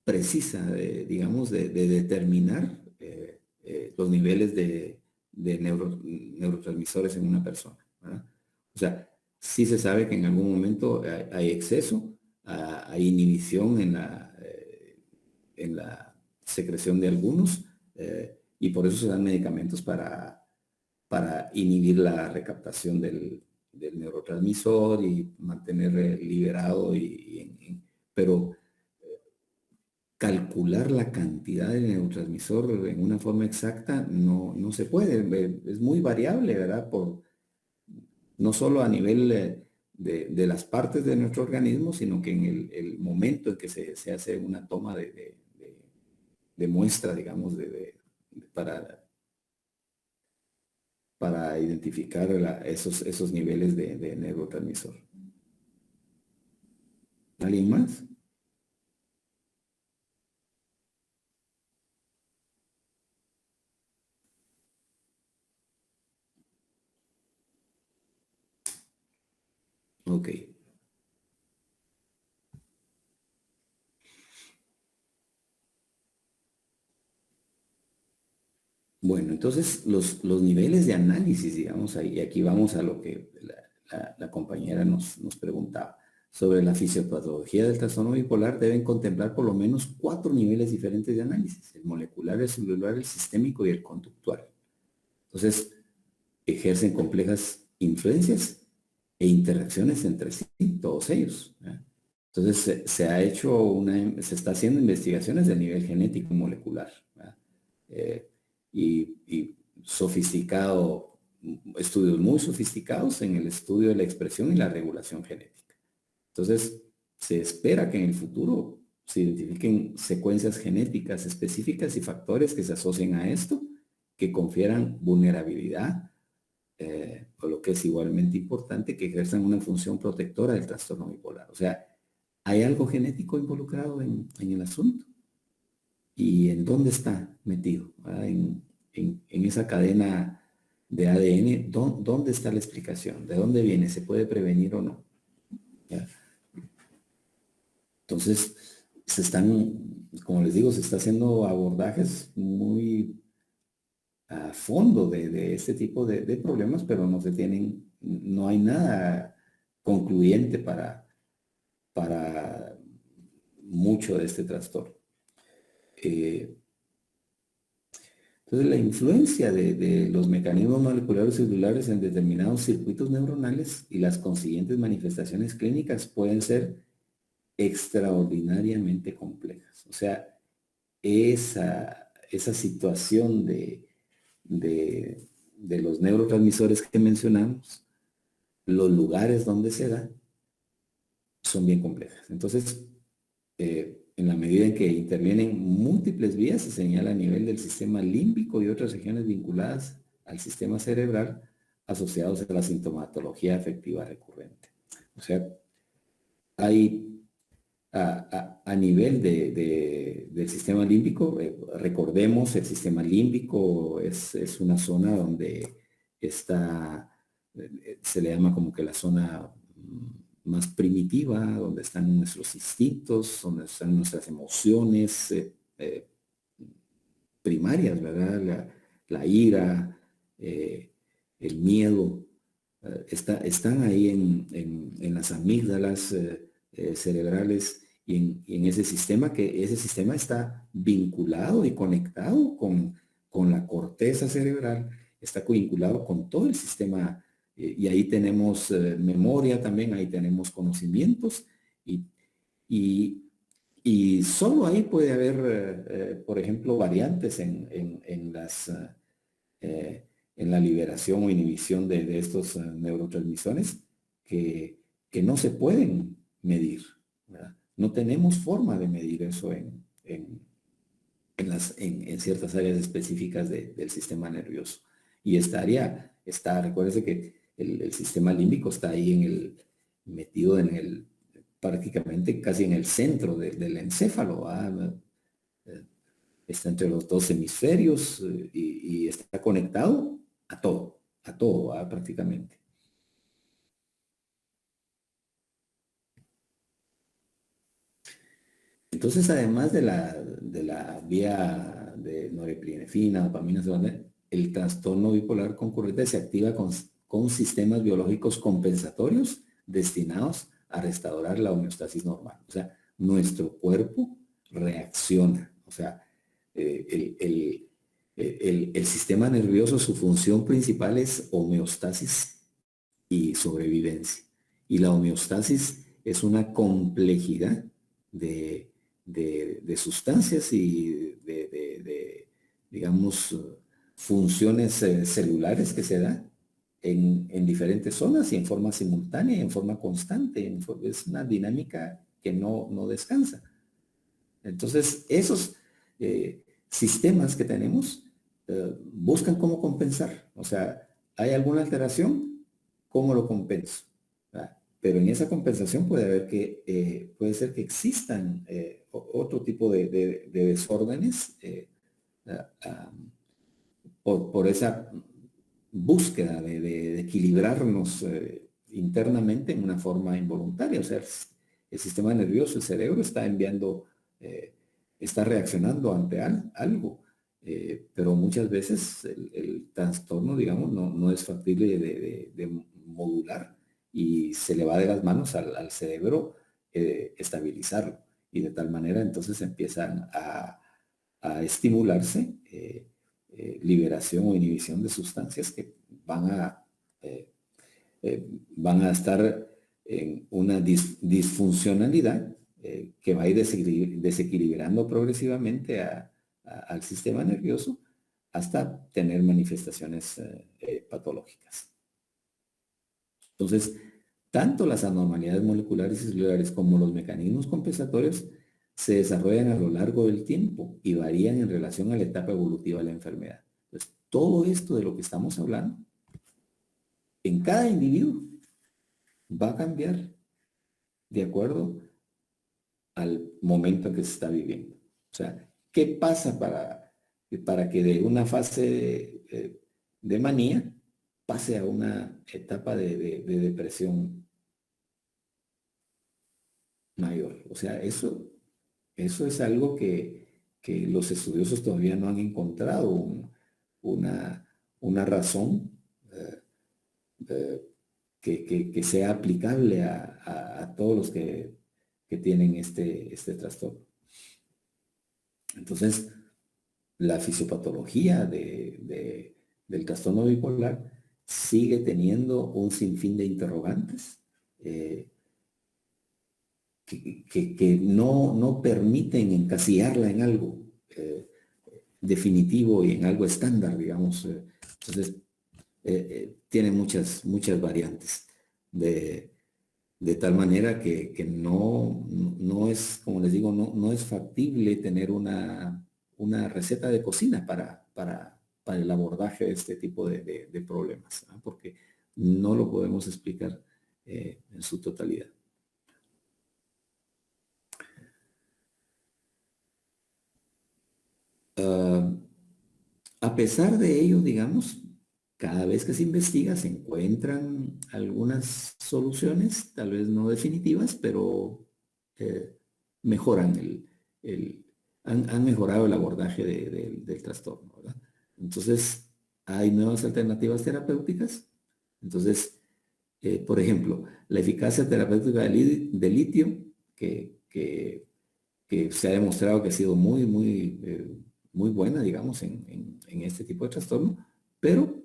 precisa, digamos, de determinar los niveles de neurotransmisores en una persona, ¿verdad? O sea, sí se sabe que en algún momento hay exceso, hay inhibición en la secreción de algunos, y por eso se dan medicamentos para inhibir la recaptación del neurotransmisor y mantener liberado. pero calcular la cantidad de neurotransmisor en una forma exacta no se puede, es muy variable, ¿verdad? No solo a nivel de las partes de nuestro organismo, sino que en el momento en que se hace una toma de muestra, digamos, para identificar esos niveles de neurotransmisor. ¿Alguien más? Ok. Bueno, entonces los niveles de análisis, digamos, y aquí vamos a lo que la compañera nos preguntaba. Sobre la fisiopatología del trastorno bipolar deben contemplar por lo menos 4 niveles diferentes de análisis: el molecular, el celular, el sistémico y el conductual. Entonces, ejercen complejas influencias e interacciones entre sí, todos ellos. Entonces, se está haciendo investigaciones de nivel genético y molecular. Y sofisticado, estudios muy sofisticados en el estudio de la expresión y la regulación genética. Entonces, se espera que en el futuro se identifiquen secuencias genéticas específicas y factores que se asocien a esto, que confieran vulnerabilidad, o lo que es igualmente importante, que ejerzan una función protectora del trastorno bipolar. O sea, hay algo genético involucrado en el asunto. ¿Y en dónde está metido? En esa cadena de ADN, ¿dónde está la explicación? ¿De dónde viene? ¿Se puede prevenir o no? ¿Ya? Entonces, como les digo, se está haciendo abordajes muy a fondo de este tipo de problemas, pero no hay nada concluyente para mucho de este trastorno. Entonces, la influencia de los mecanismos moleculares celulares en determinados circuitos neuronales y las consiguientes manifestaciones clínicas pueden ser extraordinariamente complejas. O sea, esa situación de los neurotransmisores que mencionamos, los lugares donde se da, son bien complejas. Entonces, en la medida en que intervienen múltiples vías, se señala a nivel del sistema límbico y otras regiones vinculadas al sistema cerebral asociados a la sintomatología afectiva recurrente. O sea, hay a nivel del sistema límbico, recordemos, el sistema límbico es una zona donde se le llama como que la zona más primitiva, donde están nuestros instintos, donde están nuestras emociones primarias, ¿verdad? La ira, el miedo, están ahí en las amígdalas cerebrales y en ese sistema, que ese sistema está vinculado y conectado con la corteza cerebral, está vinculado con todo el sistema, y ahí tenemos memoria también, ahí tenemos conocimientos, y solo ahí puede haber, por ejemplo, variantes en la liberación o inhibición de estos neurotransmisores que no se pueden medir, ¿verdad? No tenemos forma de medir eso en ciertas áreas específicas del sistema nervioso. Y recuérdese que el sistema límbico está ahí metido prácticamente casi en el centro del encéfalo, ¿verdad? Está entre los 2 hemisferios, y está conectado a todo, ¿verdad? Prácticamente. Entonces, además de la vía de norepinefrina, dopamina, el trastorno bipolar concurrente se activa con sistemas biológicos compensatorios destinados a restaurar la homeostasis normal. O sea, nuestro cuerpo reacciona. O sea, el sistema nervioso, su función principal es homeostasis y sobrevivencia. Y la homeostasis es una complejidad de sustancias y digamos, funciones celulares que se da en diferentes zonas y en forma simultánea y en forma constante. Es una dinámica que no descansa. Entonces, esos sistemas que tenemos buscan cómo compensar. O sea, hay alguna alteración, ¿cómo lo compenso? Pero en esa compensación puede ser que existan otro tipo de desórdenes por esa búsqueda de equilibrarnos internamente en una forma involuntaria. O sea, el sistema nervioso, el cerebro está reaccionando ante algo. Pero muchas veces el trastorno, digamos, no es factible de modular y se le va de las manos al cerebro estabilizarlo. Y de tal manera entonces empiezan a estimularse liberación o inhibición de sustancias que van a estar en una disfuncionalidad que va a ir desequilibrando progresivamente al sistema nervioso hasta tener manifestaciones patológicas. Entonces, tanto las anormalidades moleculares y celulares como los mecanismos compensatorios se desarrollan a lo largo del tiempo y varían en relación a la etapa evolutiva de la enfermedad. Entonces, todo esto de lo que estamos hablando, en cada individuo va a cambiar de acuerdo al momento en que se está viviendo. O sea, ¿qué pasa para que de una fase de manía pase a una etapa de depresión mayor? O sea, eso es algo que los estudiosos todavía no han encontrado una razón que sea aplicable a todos los que tienen este trastorno. Entonces, la fisiopatología del trastorno bipolar sigue teniendo un sinfín de interrogantes que no permiten encasillarla en algo definitivo y en algo estándar, digamos. Entonces, tiene muchas variantes de tal manera que no es, como les digo, no es factible tener una receta de cocina para el abordaje de este tipo de problemas, ¿no? Porque no lo podemos explicar en su totalidad. A pesar de ello, digamos, cada vez que se investiga se encuentran algunas soluciones, tal vez no definitivas, pero mejoran han mejorado el abordaje del trastorno, ¿verdad? Entonces, hay nuevas alternativas terapéuticas. Entonces, por ejemplo, la eficacia terapéutica de litio, que se ha demostrado que ha sido muy buena, digamos, en este tipo de trastorno, pero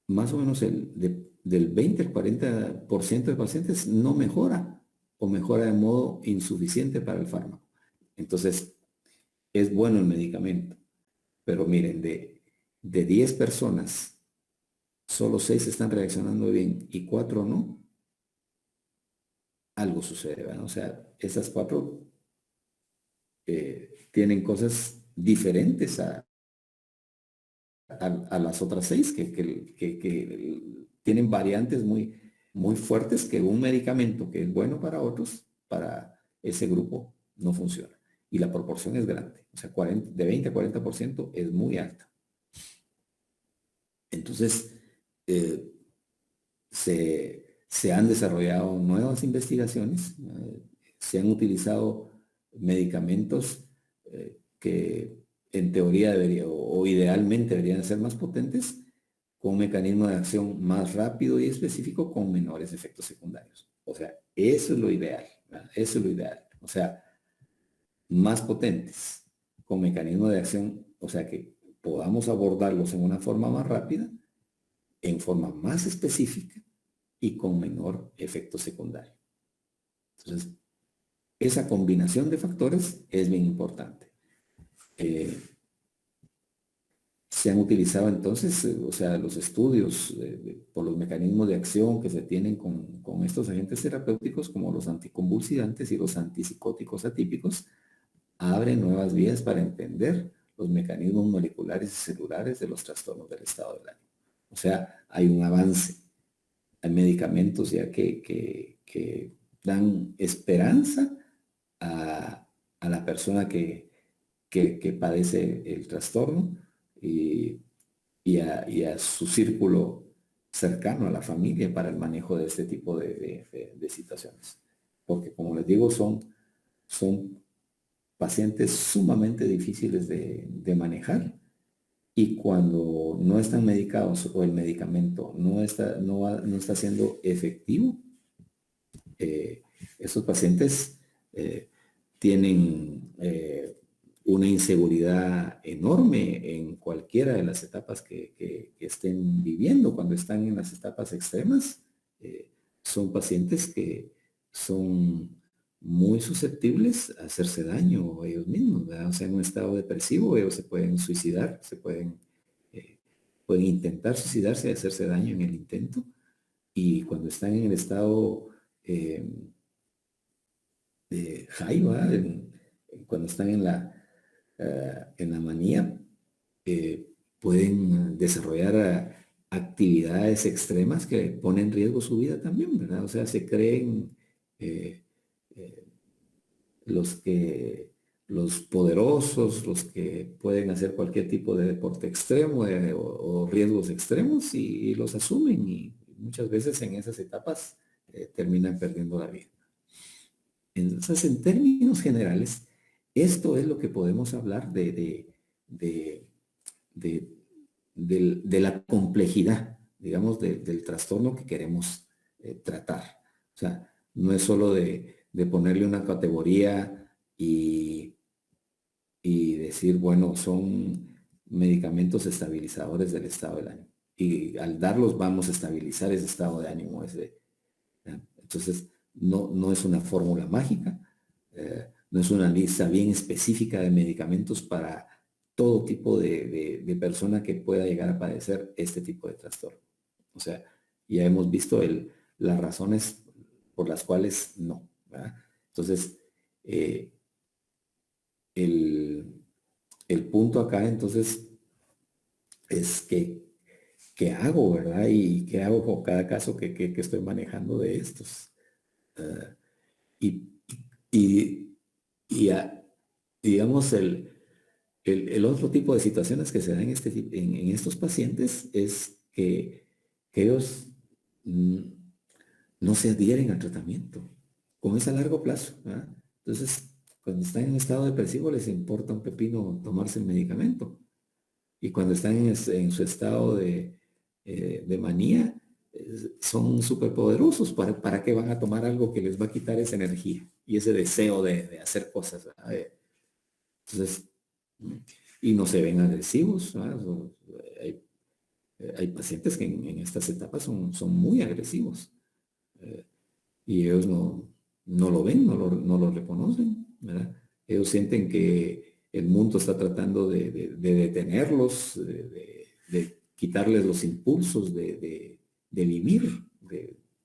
más o menos del 20 al 40% de pacientes no mejora o mejora de modo insuficiente para el fármaco. Entonces, es bueno el medicamento, pero miren, de 10 personas, solo 6 están reaccionando bien y 4 no, algo sucede, ¿verdad? O sea, esas 4 tienen cosas diferentes a las otras 6 que tienen variantes muy fuertes que un medicamento que es bueno para otros, para ese grupo no funciona. Y la proporción es grande. O sea, de 20 a 40% es muy alta. Entonces, se han desarrollado nuevas investigaciones, se han utilizado medicamentos que en teoría o idealmente deberían ser más potentes, con un mecanismo de acción más rápido y específico con menores efectos secundarios. O sea, eso es lo ideal, ¿verdad? Eso es lo ideal. O sea, más potentes, con mecanismo de acción, o sea, que podamos abordarlos en una forma más rápida, en forma más específica y con menor efecto secundario. Entonces, esa combinación de factores es bien importante. Se han utilizado entonces, o sea, los estudios por los mecanismos de acción que se tienen con estos agentes terapéuticos como los anticonvulsivantes y los antipsicóticos atípicos, abren nuevas vías para entender los mecanismos moleculares y celulares de los trastornos del estado del ánimo. O sea, hay un avance. Hay medicamentos ya que dan esperanza a la persona que padece el trastorno y a su círculo cercano, a la familia, para el manejo de este tipo de situaciones. Porque, como les digo, son pacientes sumamente difíciles de manejar, y cuando no están medicados o el medicamento no está siendo efectivo, esos pacientes tienen una inseguridad enorme en cualquiera de las etapas que estén viviendo. Cuando están en las etapas extremas, son pacientes que son muy susceptibles a hacerse daño ellos mismos, ¿verdad? O sea, en un estado depresivo ellos se pueden suicidar, pueden intentar suicidarse y hacerse daño en el intento. Y cuando están en el estado de high, cuando están en la manía, pueden desarrollar actividades extremas que ponen en riesgo su vida también, ¿verdad? O sea, se creen los poderosos, los que pueden hacer cualquier tipo de deporte extremo o riesgos extremos, y los asumen, y muchas veces en esas etapas terminan perdiendo la vida. Entonces, en términos generales, esto es lo que podemos hablar de la complejidad, digamos, del trastorno que queremos tratar. O sea, no es solo de ponerle una categoría y decir, bueno, son medicamentos estabilizadores del estado del ánimo, y al darlos vamos a estabilizar ese estado de ánimo. Entonces, no es una fórmula mágica, no es una lista bien específica de medicamentos para todo tipo de persona que pueda llegar a padecer este tipo de trastorno. O sea, ya hemos visto las razones por las cuales no, ¿verdad? Entonces, el punto acá entonces es qué hago, ¿verdad? Y qué hago con cada caso que estoy manejando de estos. Digamos, el otro tipo de situaciones que se dan en estos pacientes es que ellos no se adhieren al tratamiento, como es a largo plazo, ¿verdad? Entonces, cuando están en estado depresivo les importa un pepino tomarse el medicamento, y cuando están en su estado de manía, son súper poderosos. ¿Para qué van a tomar algo que les va a quitar esa energía y ese deseo de hacer cosas, ¿verdad? Entonces, y no se ven agresivos, ¿verdad? Hay pacientes que en estas etapas son muy agresivos, y ellos no lo ven, no lo reconocen, ¿verdad? Ellos sienten que el mundo está tratando de detenerlos, de quitarles los impulsos de vivir,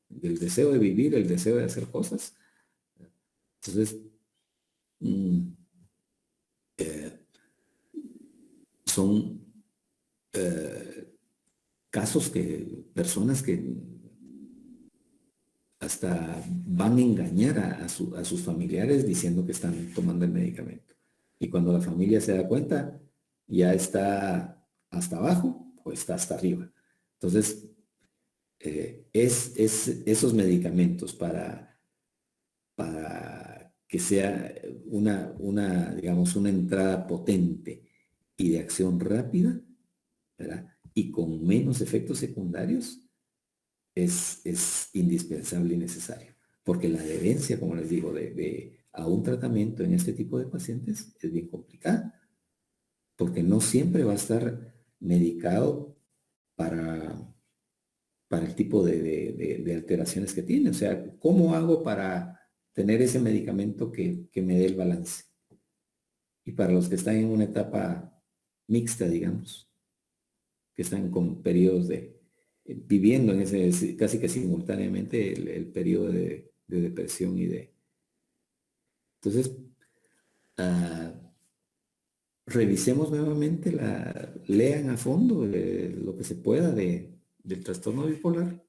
del deseo de vivir, el deseo de hacer cosas. Entonces, son casos personas que hasta van a engañar a sus familiares diciendo que están tomando el medicamento. Y cuando la familia se da cuenta, ya está hasta abajo o está hasta arriba. Entonces, esos medicamentos para que sea digamos, una entrada potente y de acción rápida, ¿verdad? Y con menos efectos secundarios, es indispensable y necesario, porque la adherencia, como les digo, a un tratamiento en este tipo de pacientes es bien complicada, porque no siempre va a estar medicado para el tipo de alteraciones que tiene. O sea, ¿cómo hago para tener ese medicamento que me dé el balance. Y para los que están en una etapa mixta, digamos, que están con periodos de, viviendo en ese, casi que simultáneamente, el periodo de depresión y de... Entonces, revisemos nuevamente, lean a fondo lo que se pueda del trastorno bipolar.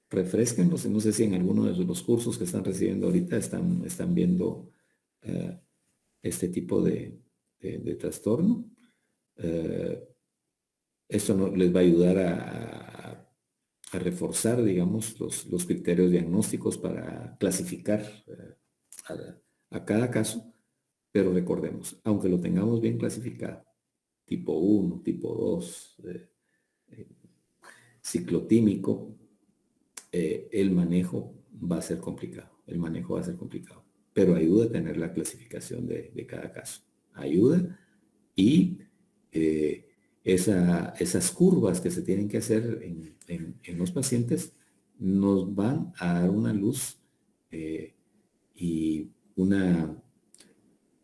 Refresquenlos, no sé si en alguno de los cursos que están recibiendo ahorita están viendo este tipo de trastorno. Esto les va a ayudar a reforzar, digamos, los criterios diagnósticos para clasificar a cada caso, pero recordemos, aunque lo tengamos bien clasificado, tipo 1, tipo 2, ciclotímico, el manejo va a ser complicado. El manejo va a ser complicado. Pero ayuda a tener la clasificación de cada caso. Ayuda y esas curvas que se tienen que hacer en los pacientes nos van a dar una luz y una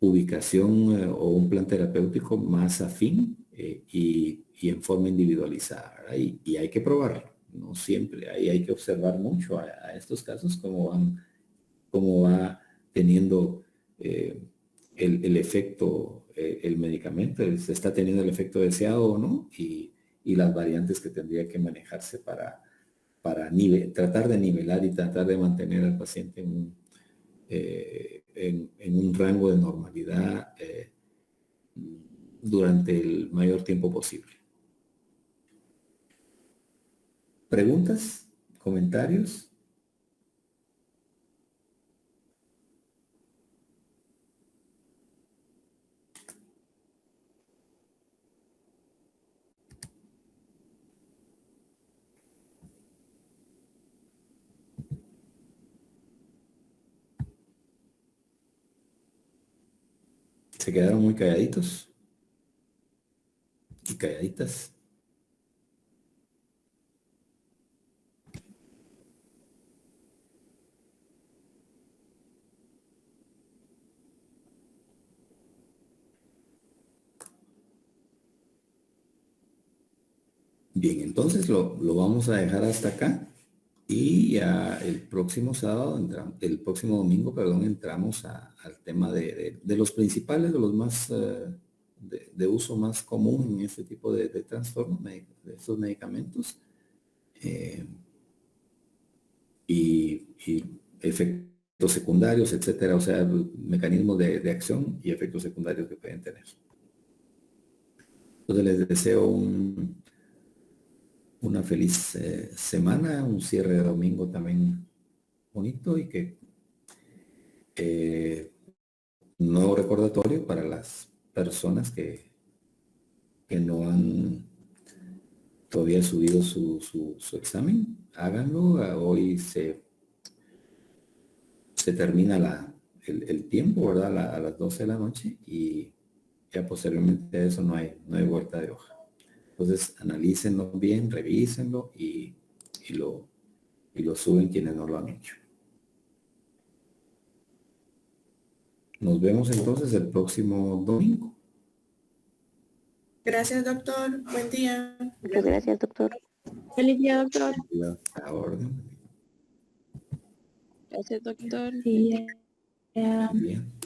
ubicación o un plan terapéutico más afín y en forma individualizada, ¿verdad? Y hay que probarlo, no siempre, ahí hay que observar mucho a estos casos, cómo va teniendo el efecto, el medicamento, se está teniendo el efecto deseado o no, y las variantes que tendría que manejarse para tratar de nivelar y tratar de mantener al paciente en un rango de normalidad durante el mayor tiempo posible. ¿Preguntas? ¿Comentarios? Se quedaron muy calladitos y calladitas. Bien, entonces lo vamos a dejar hasta acá y ya el próximo sábado, el próximo domingo, perdón, entramos al tema de los principales, de los más de uso más común en este tipo de trastornos, de estos medicamentos y efectos secundarios, etcétera, o sea, mecanismos de acción y efectos secundarios que pueden tener. Entonces les deseo una feliz semana, un cierre de domingo también bonito y que nuevo recordatorio para las personas que no han todavía subido su examen, háganlo. Hoy se termina el tiempo, ¿verdad? A las 12 de la noche y ya posteriormente a eso no hay vuelta de hoja. Entonces analícenlo bien, revísenlo y lo suben quienes no lo han hecho. Nos vemos entonces el próximo domingo. Gracias, doctor. Buen día. Muchas gracias, doctor. Feliz día, doctor. A orden. Gracias, doctor. Sí. Bien.